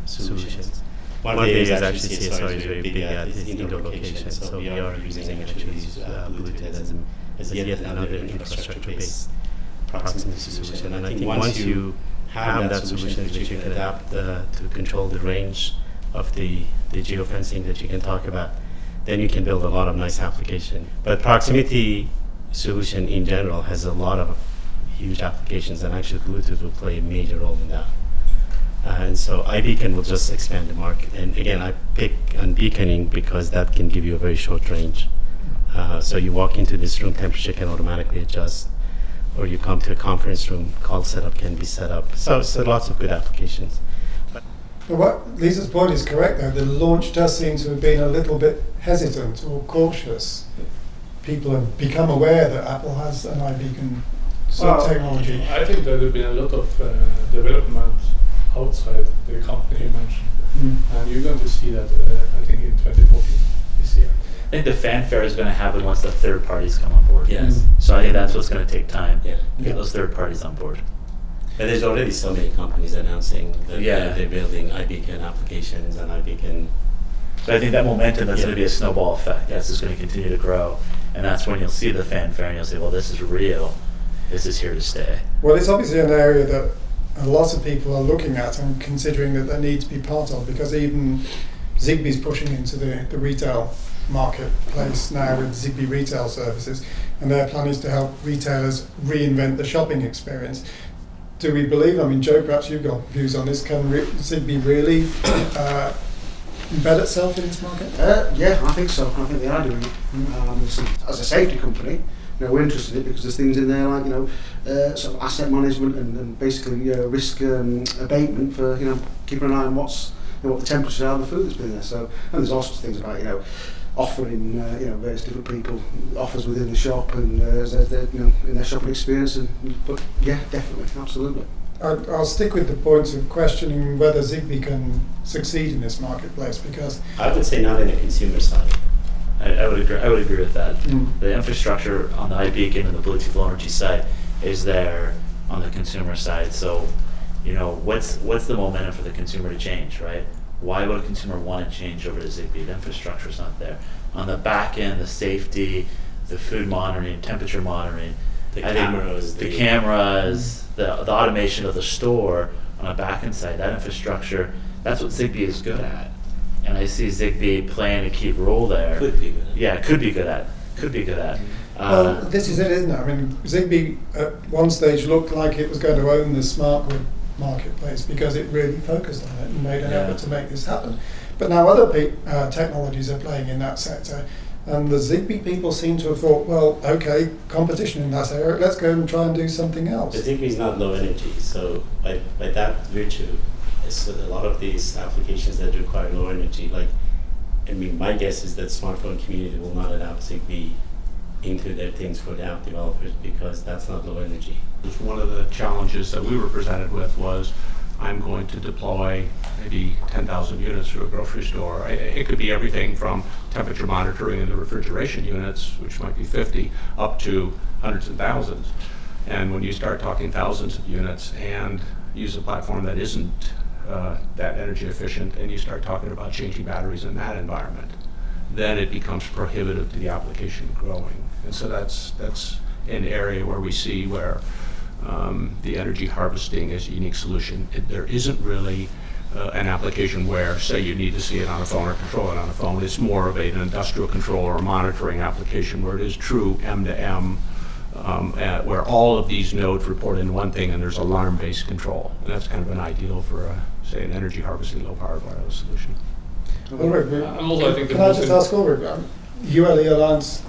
solutions. One of the areas actually CSR is very big at is indoor location. So we are using Bluetooth as yet another infrastructure-based proximity solution. And I think once you have that solution which you can adapt to control the range of the geofencing that you can talk about, then you can build a lot of nice application. But proximity solution in general has a lot of huge applications, and actually Bluetooth will play a major role in that. And so iBeacon will just expand the market. And again, I pick on beaconing because that can give you a very short range. So you walk into this room, temperature can automatically adjust, or you come to a conference room, call setup can be set up. So lots of good applications. But what Lisa's point is correct, though. The launch does seem to have been a little bit hesitant or cautious. People have become aware that Apple has an iBeacon technology. I think there have been a lot of development outside the company you mentioned, and you're going to see that I think in 2014 this year. I think the fanfare is going to happen once the third parties come on board. Yes. So I think that's what's going to take time. Yeah. Get those third parties on board. And there's already so many companies announcing that they're building iBeacon applications and iBeacon. So I think that momentum, that's going to be a snowball effect. That's just going to continue to grow. And that's when you'll see the fanfare and you'll say, well, this is real. This is here to stay. Well, it's obviously an area that a lot of people are looking at and considering that they need to be part of, because even Zigbee's pushing into the retail marketplace now with Zigbee retail services, and their plan is to help retailers reinvent the shopping experience. Do we believe, Joe, perhaps you've got views on this, can Zigbee really embed itself in this market? Yeah, I think so. I think they are doing it. As a safety company, we're interested in it because there's things in there like sort of asset management and basically risk abatement for keeping an eye on what the temperature of the food that's been there. So, and there's all sorts of things about offering various different people offers within the shop and in their shopping experience. But yeah, definitely, absolutely. I'll stick with the point of questioning whether Zigbee can succeed in this marketplace, because I would say not in the consumer side. I would agree with that. The infrastructure on the iBeacon and the Bluetooth Low Energy side is there on the consumer side. So, what's the momentum for the consumer to change, right? Why would a consumer want to change over to Zigbee? The infrastructure's not there. On the back end, the safety, the food monitoring, temperature monitoring, the cameras, the automation of the store on the back end side, that infrastructure, that's what Zigbee is good at. And I see Zigbee playing a key role there. Could be good at. Yeah, could be good at. well, this is it, isn't it? Zigbee at one stage looked like it was going to own the smart grid marketplace because it really focused on it and made an effort to make this happen. But now other technologies are playing in that sector, and the Zigbee people seem to have thought, well, okay, competition in that area, let's go and try and do something else. The Zigbee is not low energy, so by that virtue, it's a lot of these applications that require low energy, like, I mean, my guess is that smartphone community will not adopt Zigbee into their things for the app developers because that's not low energy. One of the challenges that we were presented with was, I'm going to deploy maybe 10,000 units to a grocery store. It could be everything from temperature monitoring in the refrigeration units, which might be 50, up to hundreds of thousands. And when you start talking thousands of units and use a platform that isn't that energy efficient, and you start talking about changing batteries in that environment, then it becomes prohibitive to the application growing. And so that's an area where we see where the energy harvesting is a unique solution. There isn't really an application where, say, you need to see it on a phone or control it on a phone. It's more of an industrial control or monitoring application where it is true M2M, where all of these nodes report in one thing and there's alarm-based control. And that's kind of an ideal for, say, an energy harvesting low-powered wireless solution. Ulrich, And also I think the can I most just ask Ulrich, ULE Alliance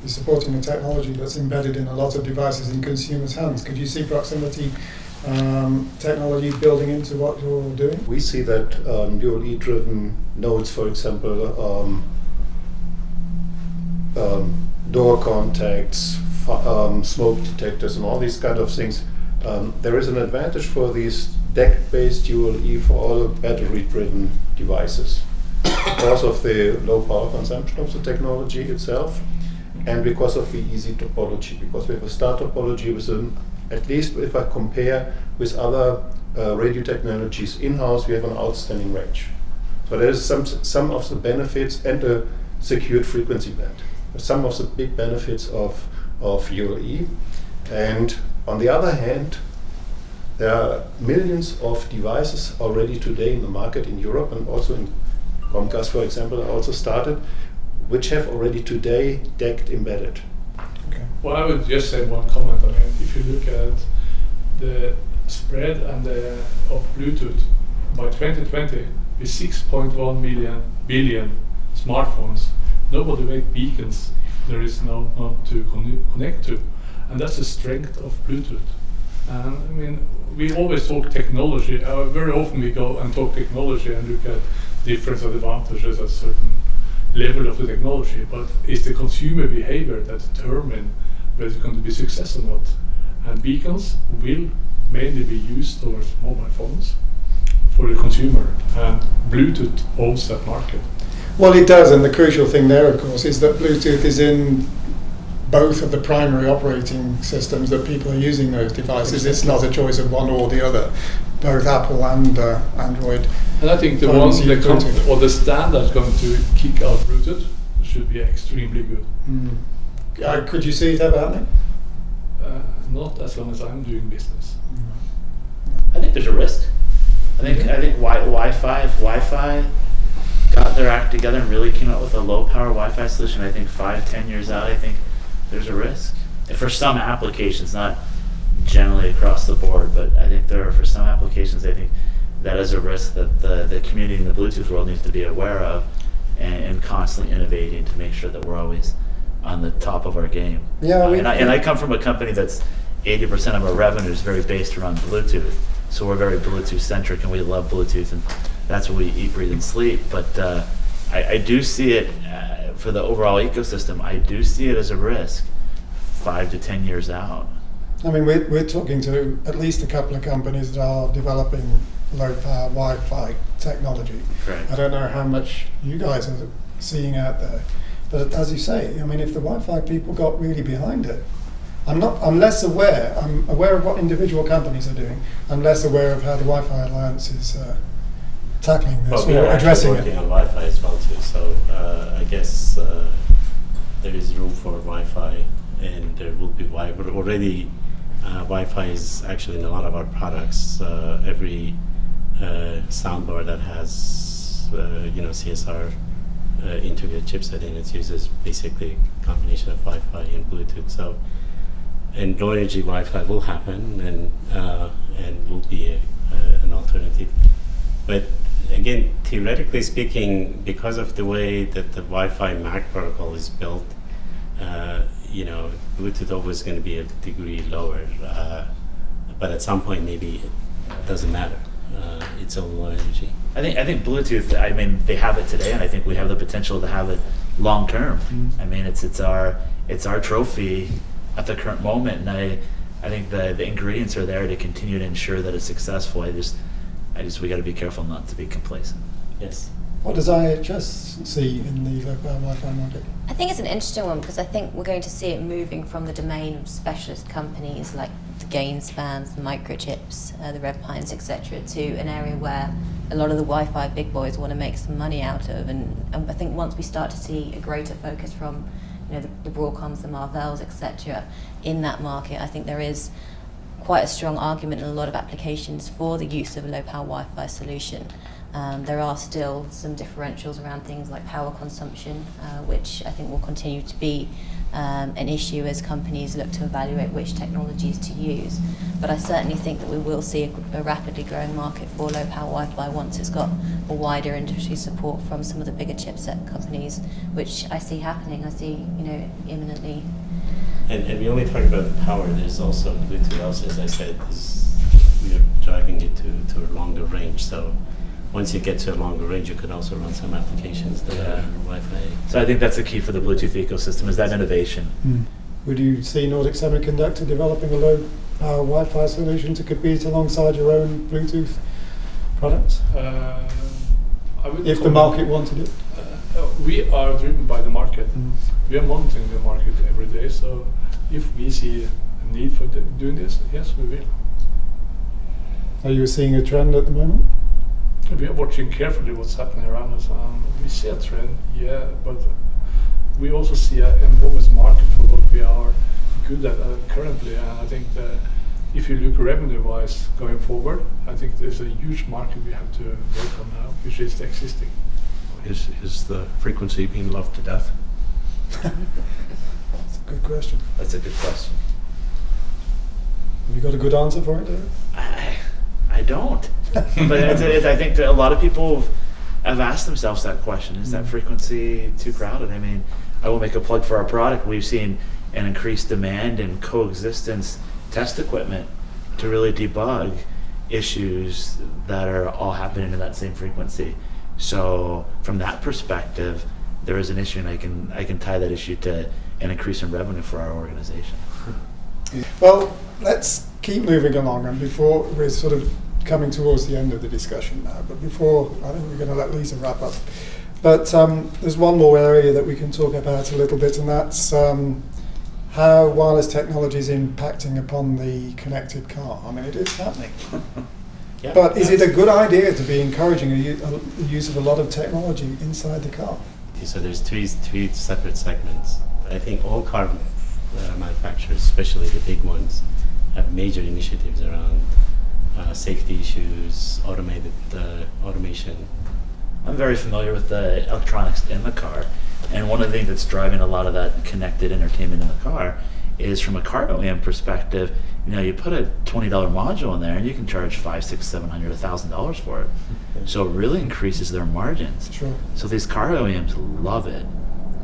is supporting a technology that's embedded in a lot of devices in consumers' hands. Could you see proximity technology building into what you're doing? We see that ULE-driven nodes, for example, door contacts, smoke detectors, and all these kind of things. There is an advantage for these DEC-based ULE for all battery-driven devices because of the low power consumption of the technology itself, and because of the easy topology, because we have a star topology with at least if I compare with other radio technologies in-house, we have an outstanding range. So there is some of the benefits and a secured frequency band. Some of the big benefits of ULE. And on the other hand, there are millions of devices already today in the market in Europe, and also in Comcast, for example, also started, which have already today DEC embedded. Okay. Well, I would just say one comment. I mean, if you look at the spread and of Bluetooth, by 2020, with 6.1 billion smartphones, nobody makes beacons if there is no one to connect to. And that's the strength of Bluetooth. And I mean, we always talk technology. Very often we go and talk technology and look at different advantages at a certain level of the technology, but it's the consumer behavior that determines whether it's going to be success or not. And beacons will mainly be used towards mobile phones for the consumer, and Bluetooth owns that market. Well, it does, and the crucial thing there, of course, is that Bluetooth is in both of the primary operating systems that people are using those devices. It's not a choice of one or the other. Both Apple and Android. And I think the the standard going to kick out Bluetooth should be extremely good. Could you see it ever happening? Not as long as I'm doing business. I think there's a risk. I think Wi-Fi got their act together and really came out with a low power Wi-Fi solution. I think 5-10 years out, I think there's a risk. And for some applications, not generally across the board, but I think there are, for some applications, I think that is a risk that the community in the Bluetooth world needs to be aware of, and constantly innovating to make sure that we're always on the top of our game. Yeah, and I come from a company that's 80% of our revenue is very based around Bluetooth. So we're very Bluetooth centric, and we love Bluetooth, and that's what we eat, breathe, and sleep. But I do see it for the overall ecosystem. I do see it as a risk 5 to 10 years out. I mean, we're talking to at least a couple of companies that are developing low-power Wi-Fi technology. Correct. I don't know how much you guys are seeing out there, but as you say, I mean, if the Wi-Fi people got really behind it, I'm less aware. I'm aware of what individual companies are doing. I'm less aware of how the Wi-Fi Alliance is tackling this we or are addressing actually working it. on Wi-Fi as well too. So I guess there is room for Wi-Fi, and there will be already. Wi-Fi is actually in a lot of our products. Every soundbar that has CSR integrated chipset in it uses basically a combination of Wi-Fi and Bluetooth. So, and low energy Wi-Fi will happen, and will be an alternative. But again, theoretically speaking, because of the way that the Wi-Fi MAC protocol is built, Bluetooth always going to be a degree lower. But at some point, maybe it doesn't matter. It's all low energy. I think Bluetooth, I mean, they have it today, and I think we have the potential to have it long term. I mean, it's our trophy at the current moment, and I think the ingredients are there to continue to ensure that it's successful. We got to be careful not to be complacent. Yes. What does IHS see in the low power Wi-Fi market? I think it's an interesting one because I think we're going to see it moving from the domain of specialist companies like the Gainspans, the microchips, the Red Pines, etc., to an area where a lot of the Wi-Fi big boys want to make some money out of. And I think once we start to see a greater focus from the Broadcoms, the Marvells, etc., in that market, I think there is quite a strong argument in a lot of applications for the use of a low power Wi-Fi solution. There are still some differentials around things like power consumption, which I think will continue to be an issue as companies look to evaluate which technologies to use. But I certainly think that we will see a rapidly growing market for low power Wi-Fi once it's got a wider industry support from some of the bigger chipset companies, which I see happening. I see, imminently. And we only talk about power. There's also Bluetooth. Also, as I said, we are driving it to a longer range. So once you get to a longer range, you could also run some applications that are Wi-Fi. So I think that's the key for the Bluetooth ecosystem, is that innovation. Would you see Nordic Semiconductor developing a low power Wi-Fi solution to compete alongside your own Bluetooth products? If the market wanted it? We are driven by the market. We are monitoring the market every day, so if we see a need for doing this, yes, we will. Are you seeing a trend at the moment? We are watching carefully what's happening around us. We see a trend, but we also see an enormous market for what we are good at currently. And I think that if you look revenue-wise going forward, I think there's a huge market we have to work on now, which is the existing. Is the frequency being loved to death? That's a good question. That's a good question. Have you got a good answer for it, David? I don't. But I think that a lot of people have asked themselves that question. Is that frequency too crowded? I mean, I will make a plug for our product. We've seen an increased demand and coexistence test equipment to really debug issues that are all happening in that same frequency. So from that perspective, there is an issue, and I can tie that issue to an increase in revenue for our organization. Well, let's keep moving along, and before we're sort of coming towards the end of the discussion now, but before, I think we're going to let Lisa wrap up. But there's one more area that we can talk about a little bit, and that's how wireless technology is impacting upon the connected car. I mean, it is happening. Yeah, but is it a good idea to be encouraging the use of a lot of technology inside the car? So there's three separate segments. I think all car manufacturers, especially the big ones, have major initiatives around safety issues, automation. I'm very familiar with the electronics in the car, and one of the things that's driving a lot of that connected entertainment in the car is, from a car OEM perspective, you put a $20 module in there and you can charge $500, $600, $700, $1,000 for it. So it really increases their margins. Sure. So these car OEMs love it.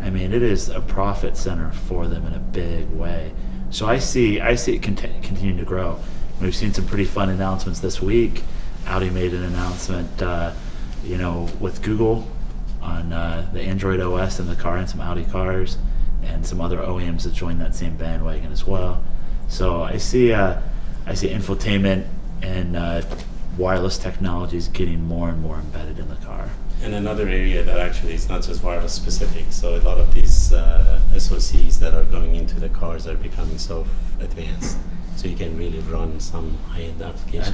I mean, it is a profit center for them in a big way. So I see it continuing to grow. We've seen some pretty fun announcements this week. Audi made an announcement, with Google on the Android OS in the car and some Audi cars, and some other OEMs that joined that same bandwagon as well. So I see infotainment and wireless technologies getting more and more embedded in the car. And another area that actually is not just wireless specific, so a lot of these SoCs that are going into the cars are becoming so advanced, so you can really run some high-end applications.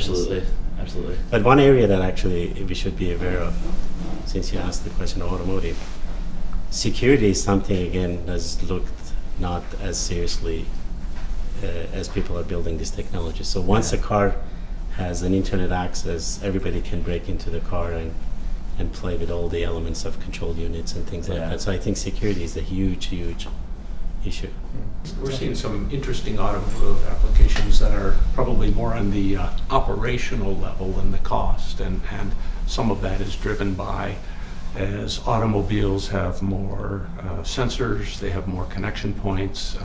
Absolutely. But one area that actually we should be aware of, since you asked the question of automotive, security is something, again, that's looked not as seriously as people are building this technology. So once a car has an internet access, everybody can break into the car and play with all the elements of control units and things like that. So I think security is a huge issue. We're seeing some interesting automotive applications that are probably more on the operational level than the cost, and Some of that is driven by, as automobiles have more sensors, they have more connection points,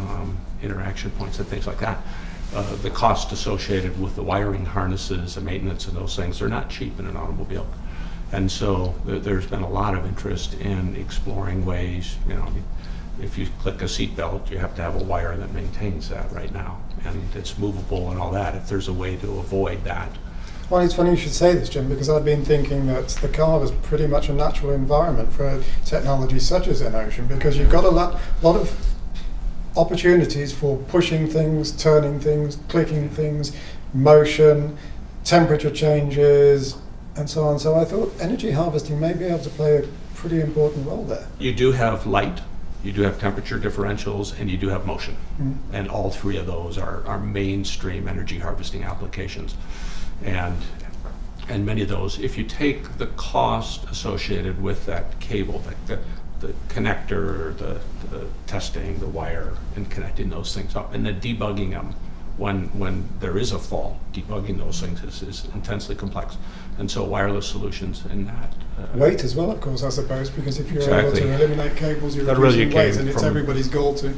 interaction points and things like that. The cost associated with the wiring harnesses, the maintenance and those things, they're not cheap in an automobile. And so there's been a lot of interest in exploring ways, if you click a seatbelt, you have to have a wire that maintains that right now. And it's movable and all that, if there's a way to avoid that. Well, it's funny you should say this, Jim, because I've been thinking that the car was pretty much a natural environment for technology such as EnOcean, because you've got a lot of opportunities for pushing things, turning things, clicking things, motion, temperature changes, and so on. So I thought energy harvesting may be able to play a pretty important role there. You do have light, you do have temperature differentials, and you do have motion. And all three of those are mainstream energy harvesting applications. And many of those, if you take the cost associated with that cable, the connector, the testing, the wire, and connecting those things up, and then debugging them when there is a fault, debugging those things is intensely complex. And so wireless solutions in that. Weight as well, of course, I suppose, because if you're Exactly. able to eliminate cables, you're That really reducing weight, came and it's from- everybody's goal to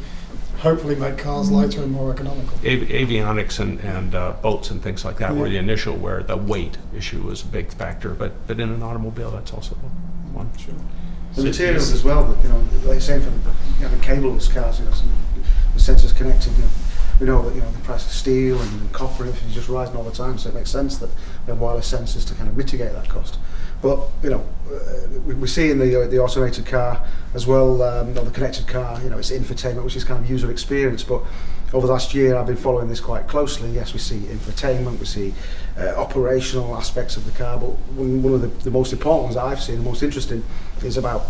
hopefully make cars lighter and more economical. Avionics and boats and things like that were the initial, where the weight issue was a big factor, but in an automobile that's also one. Sure. The materials as well, that, like you're saying, for the cableless cars, the sensors connected, we know that the price of steel and copper and everything is just rising all the time, so it makes sense that we have wireless sensors to kind of mitigate that cost. But we see in the automated car as well, the connected car, it's infotainment, which is kind of user experience. But over the last year, I've been following this quite closely. Yes, we see infotainment, we see operational aspects of the car, but one of the most important ones that I've seen, the most interesting, is about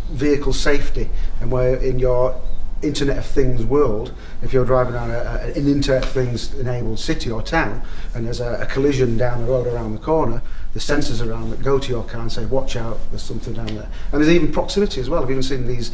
vehicle safety, and where in your Internet of Things world, if you're driving around an Internet of Things enabled city or town, and there's a collision down the road around the corner, the sensors around that go to your car and say, watch out, there's something down there. And there's even proximity as well. I've even seen these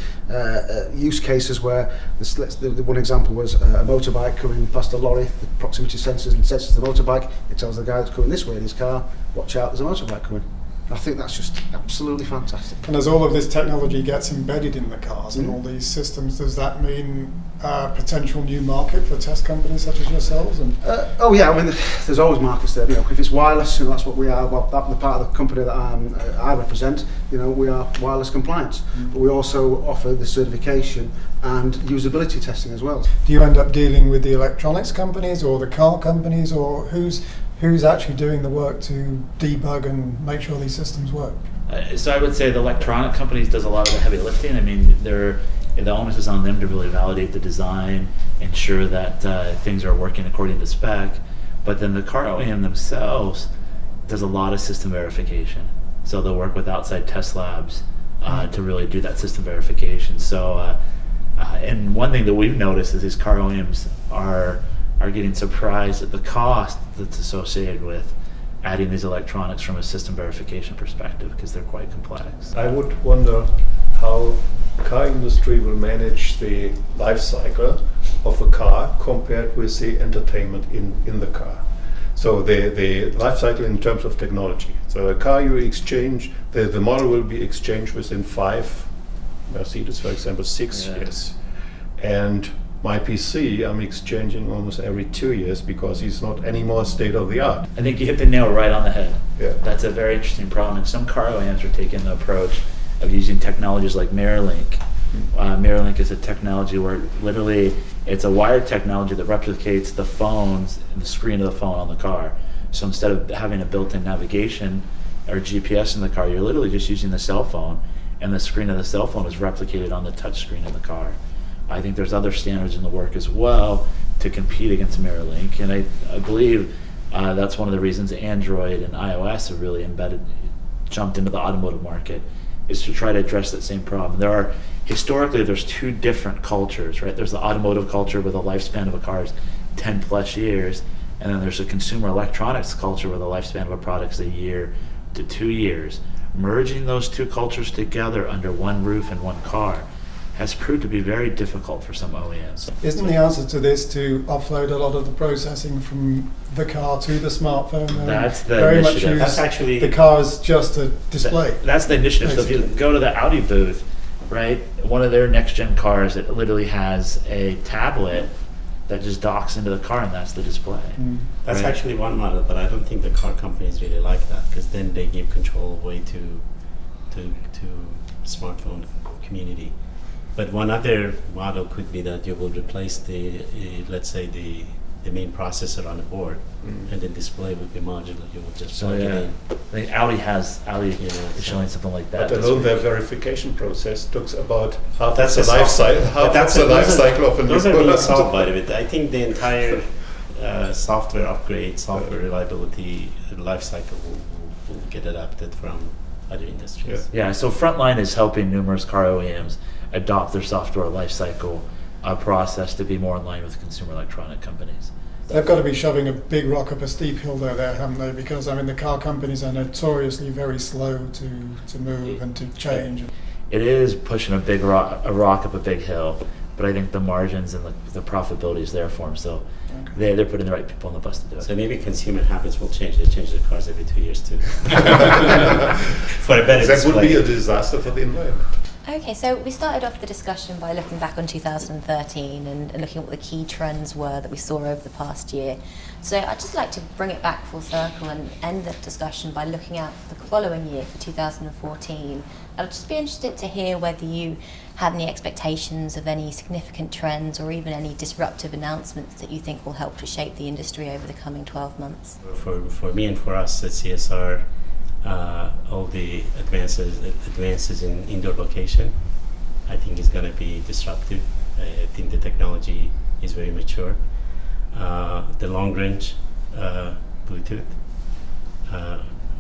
use cases where, the one example was a motorbike coming past a lorry, the proximity sensors and senses the motorbike, it tells the guy that's coming this way in his car, watch out, there's a motorbike coming. I think that's just absolutely fantastic. And as all of this technology gets embedded in the cars and all these systems, does that mean a potential new market for test companies such as yourselves? And Oh yeah, I mean, there's always markets there. If it's wireless, that's what we are. Well, the part of the company that I represent, we are wireless compliance. But we also offer the certification and usability testing as well. do you end up dealing with the electronics companies or the car companies, or who's actually doing the work to debug and make sure these systems work? So I would say the electronic companies does a lot of the heavy lifting. I mean, the onus is on them to really validate the design, ensure that things are working according to spec. But then the car OEM themselves does a lot of system verification. So they'll work with outside test labs to really do that system verification. So, and one thing that we've noticed is these car OEMs are getting surprised at the cost that's associated with adding these electronics from a system verification perspective, because they're quite complex. I would wonder how car industry will manage the life cycle of a car compared with the entertainment in the car. So the life cycle in terms of technology. So a car you exchange, the model will be exchanged within 5, Mercedes for example, 6 years. And my PC, I'm exchanging almost every 2 years because it's not anymore state of the art. I think you hit the nail right on the head. Yeah. That's a very interesting problem, and some car OEMs are taking the approach of using technologies like MirrorLink. MirrorLink is a technology where literally it's a wired technology that replicates the phones and the screen of the phone on the car. So instead of having a built-in navigation or GPS in the car, you're literally just using the cell phone, and the screen of the cell phone is replicated on the touch screen of the car. I think there's other standards in the work as well to compete against MirrorLink, and I believe that's one of the reasons Android and iOS have really jumped into the automotive market, is to try to address that same problem. Historically, there's two different cultures, right? There's the automotive culture where the lifespan of a car is 10 plus years, and then there's a consumer electronics culture where the lifespan of a product is 1 year to 2 years. Merging those two cultures together under one roof and one car has proved to be very difficult for some OEMs. Isn't the answer to this to offload a lot of the processing from the car to the smartphone? That's the very much initiative. use That's actually the car as just a display. That's the initiative. So if you go to the Audi booth, right, one of their next gen cars, it literally has a tablet that just docks into the car, and that's the display. That's right? actually one model, but I don't think the car companies really like that, because then they give control away to smartphone community. But one other model could be that you will replace the let's say the main processor on the board, and the display would be modular. You will just plug it in. I think Audi is showing something like that. But alone their verification process took about half That's of the life cycle of a new those are being product. solved by it. I think the entire software upgrade, software reliability life cycle will get adapted from other industries. Yeah, so Frontline is helping numerous car OEMs adopt their software lifecycle process to be more in line with consumer electronic companies. They've got to be shoving a big rock up a steep hill though there, haven't they? Because I mean the car companies are notoriously very slow to move and to change. It is pushing a rock up a big hill, but I think the margins and the profitability is there for them. So they're putting the right people on the bus to do it. So maybe consumer habits will change. They change their cars every 2 years too. For a better That display. would be a disaster for the environment. Okay, so we started off the discussion by looking back on 2013 and looking at what the key trends were that we saw over the past year. So I'd just like to bring it back full circle and end the discussion by looking at the following year for 2014. I'd just be interested to hear whether you have any expectations of any significant trends or even any disruptive announcements that you think will help to shape the industry over the coming 12 months. For me and for us at CSR, all the advances in indoor location, I think is going to be disruptive. I think the technology is very mature. The long range Bluetooth,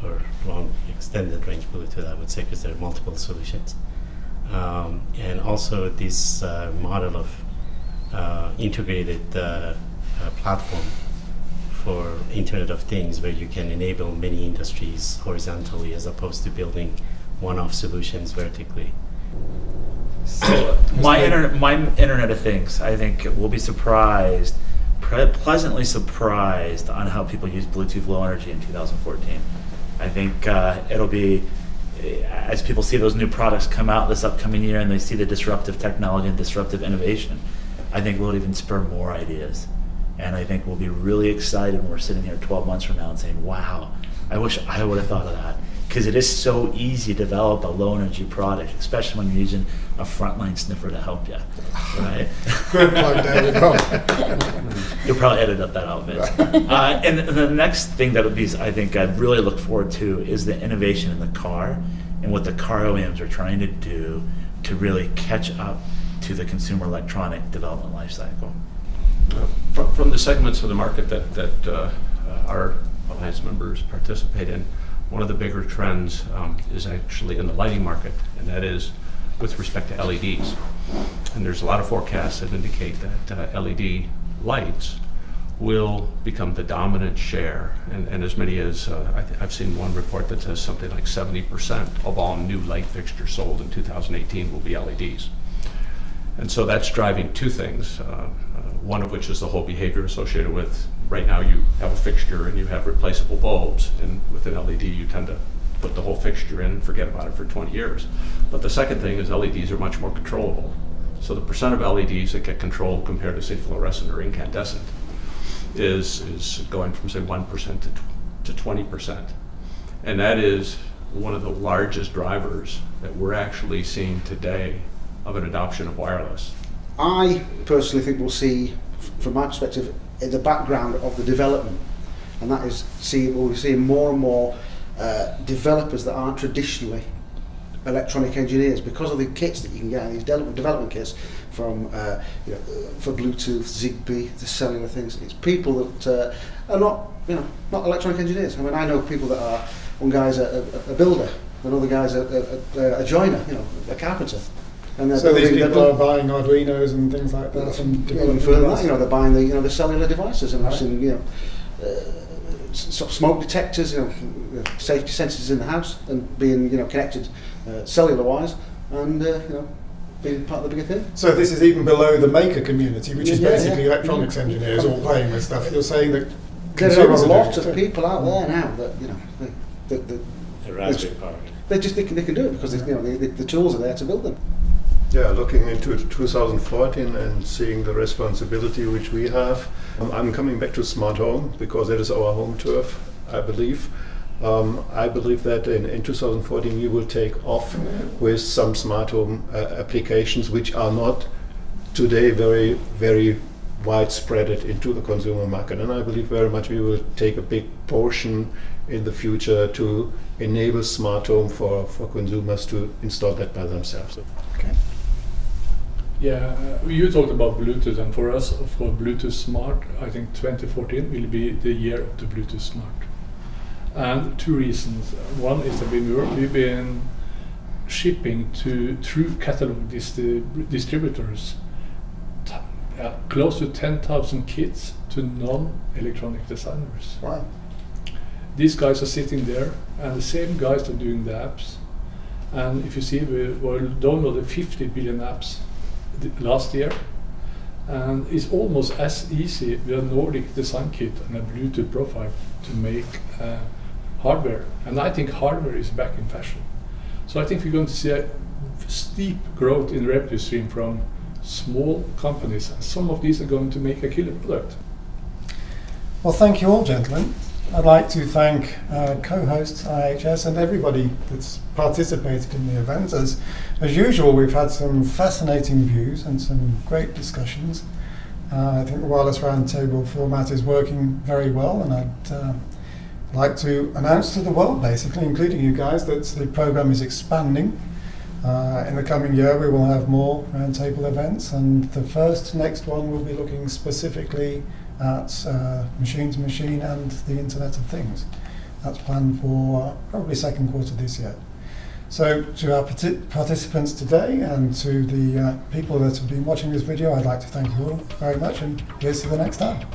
or long extended range Bluetooth, I would say, because there are multiple solutions. And also this model of integrated platform for Internet of Things, where you can enable many industries horizontally as opposed to building one-off solutions vertically. So my Internet of Things, I think we'll be surprised, pleasantly surprised on how people use Bluetooth Low Energy in 2014. I think it'll be, as people see those new products come out this upcoming year and they see the disruptive technology and disruptive innovation, I think we'll even spur more ideas. And I think we'll be really excited when we're sitting here 12 months from now and saying, wow, I wish I would have thought of that. Because it is so easy to develop a low energy product, especially when you're using a Frontline sniffer to help you, right? Good plug, David. You'll probably edit up that out, Vince. And the next thing that would be, I think I'd really look forward to is the innovation in the car and what the car OEMs are trying to do to really catch up to the consumer electronic development life cycle. From the segments of the market that our alliance members participate in, one of the bigger trends is actually in the lighting market, and that is with respect to LEDs. And there's a lot of forecasts that indicate that LED lights will become the dominant share, and as many as, I've seen one report that says something like 70% of all new light fixtures sold in 2018 will be LEDs. And so that's driving two things, one of which is the whole behavior associated with, right now you have a fixture and you have replaceable bulbs, and with an LED you tend to put the whole fixture in and forget about it for 20 years. But the second thing is LEDs are much more controllable. So the percent of LEDs that get controlled compared to, say, fluorescent or incandescent is going from, say, 1% to 20%. And that is one of the largest drivers that we're actually seeing today of an adoption of wireless. I personally think we'll see, from my perspective, in the background of the development, and that is we'll be seeing more and more developers that aren't traditionally electronic engineers, because of the kits that you can get, these development kits from for Bluetooth, Zigbee, the cellular things. It's people that are not electronic engineers. I mean, I know people that are, one guy's a builder, another guy's a joiner, a carpenter. And So these people are buying Arduinos and things like that, and even further than that, they're buying the cellular devices, and I've seen sort of smoke detectors, safety sensors in the house, and being connected cellular wise, and being part of the bigger thing. So this is even below the maker community, which is Yeah, basically yeah. electronics engineers all playing with stuff. You're saying that There are consumers a doing lot it of too. people out there now that, you know, A Raspberry Pi. they can do it because you know, the tools are there to build them. Yeah, looking into 2014 and seeing the responsibility which we have, I'm coming back to smart home because that is our home turf, I believe. I believe that in 2014 we will take off with some smart home applications which are not today very, very widespread into the consumer market. And I believe very much we will take a big portion in the future to enable smart home for consumers to install that by themselves. Okay. Yeah, you talked about Bluetooth, and for us, for Bluetooth Smart, I think 2014 will be the year of the Bluetooth Smart. And two reasons. One is that we've been shipping through catalog distributors close to 10,000 kits to non-electronic designers. Wow. These guys are sitting there, and the same guys are doing the apps. And if you see, we downloaded 50 billion apps last year, and it's almost as easy with a Nordic design kit and a Bluetooth profile to make hardware. And I think hardware is back in fashion. So I think we're going to see a steep growth in revenue stream from small companies, and some of these are going to make a killer product. Well, thank you all, gentlemen. I'd like to thank co-hosts IHS and everybody that's participated in the event. As usual, we've had some fascinating views and some great discussions. I think the Wireless Roundtable format is working very well, and I'd like to announce to the world, basically, including you guys, that the program is expanding. In the coming year, we will have more roundtable events, and the next one will be looking specifically at machine-to-machine and the Internet of Things. That's planned for probably second quarter this year. So to our participants today and to the people that have been watching this video, I'd like to thank you all very much, and here's to the next time.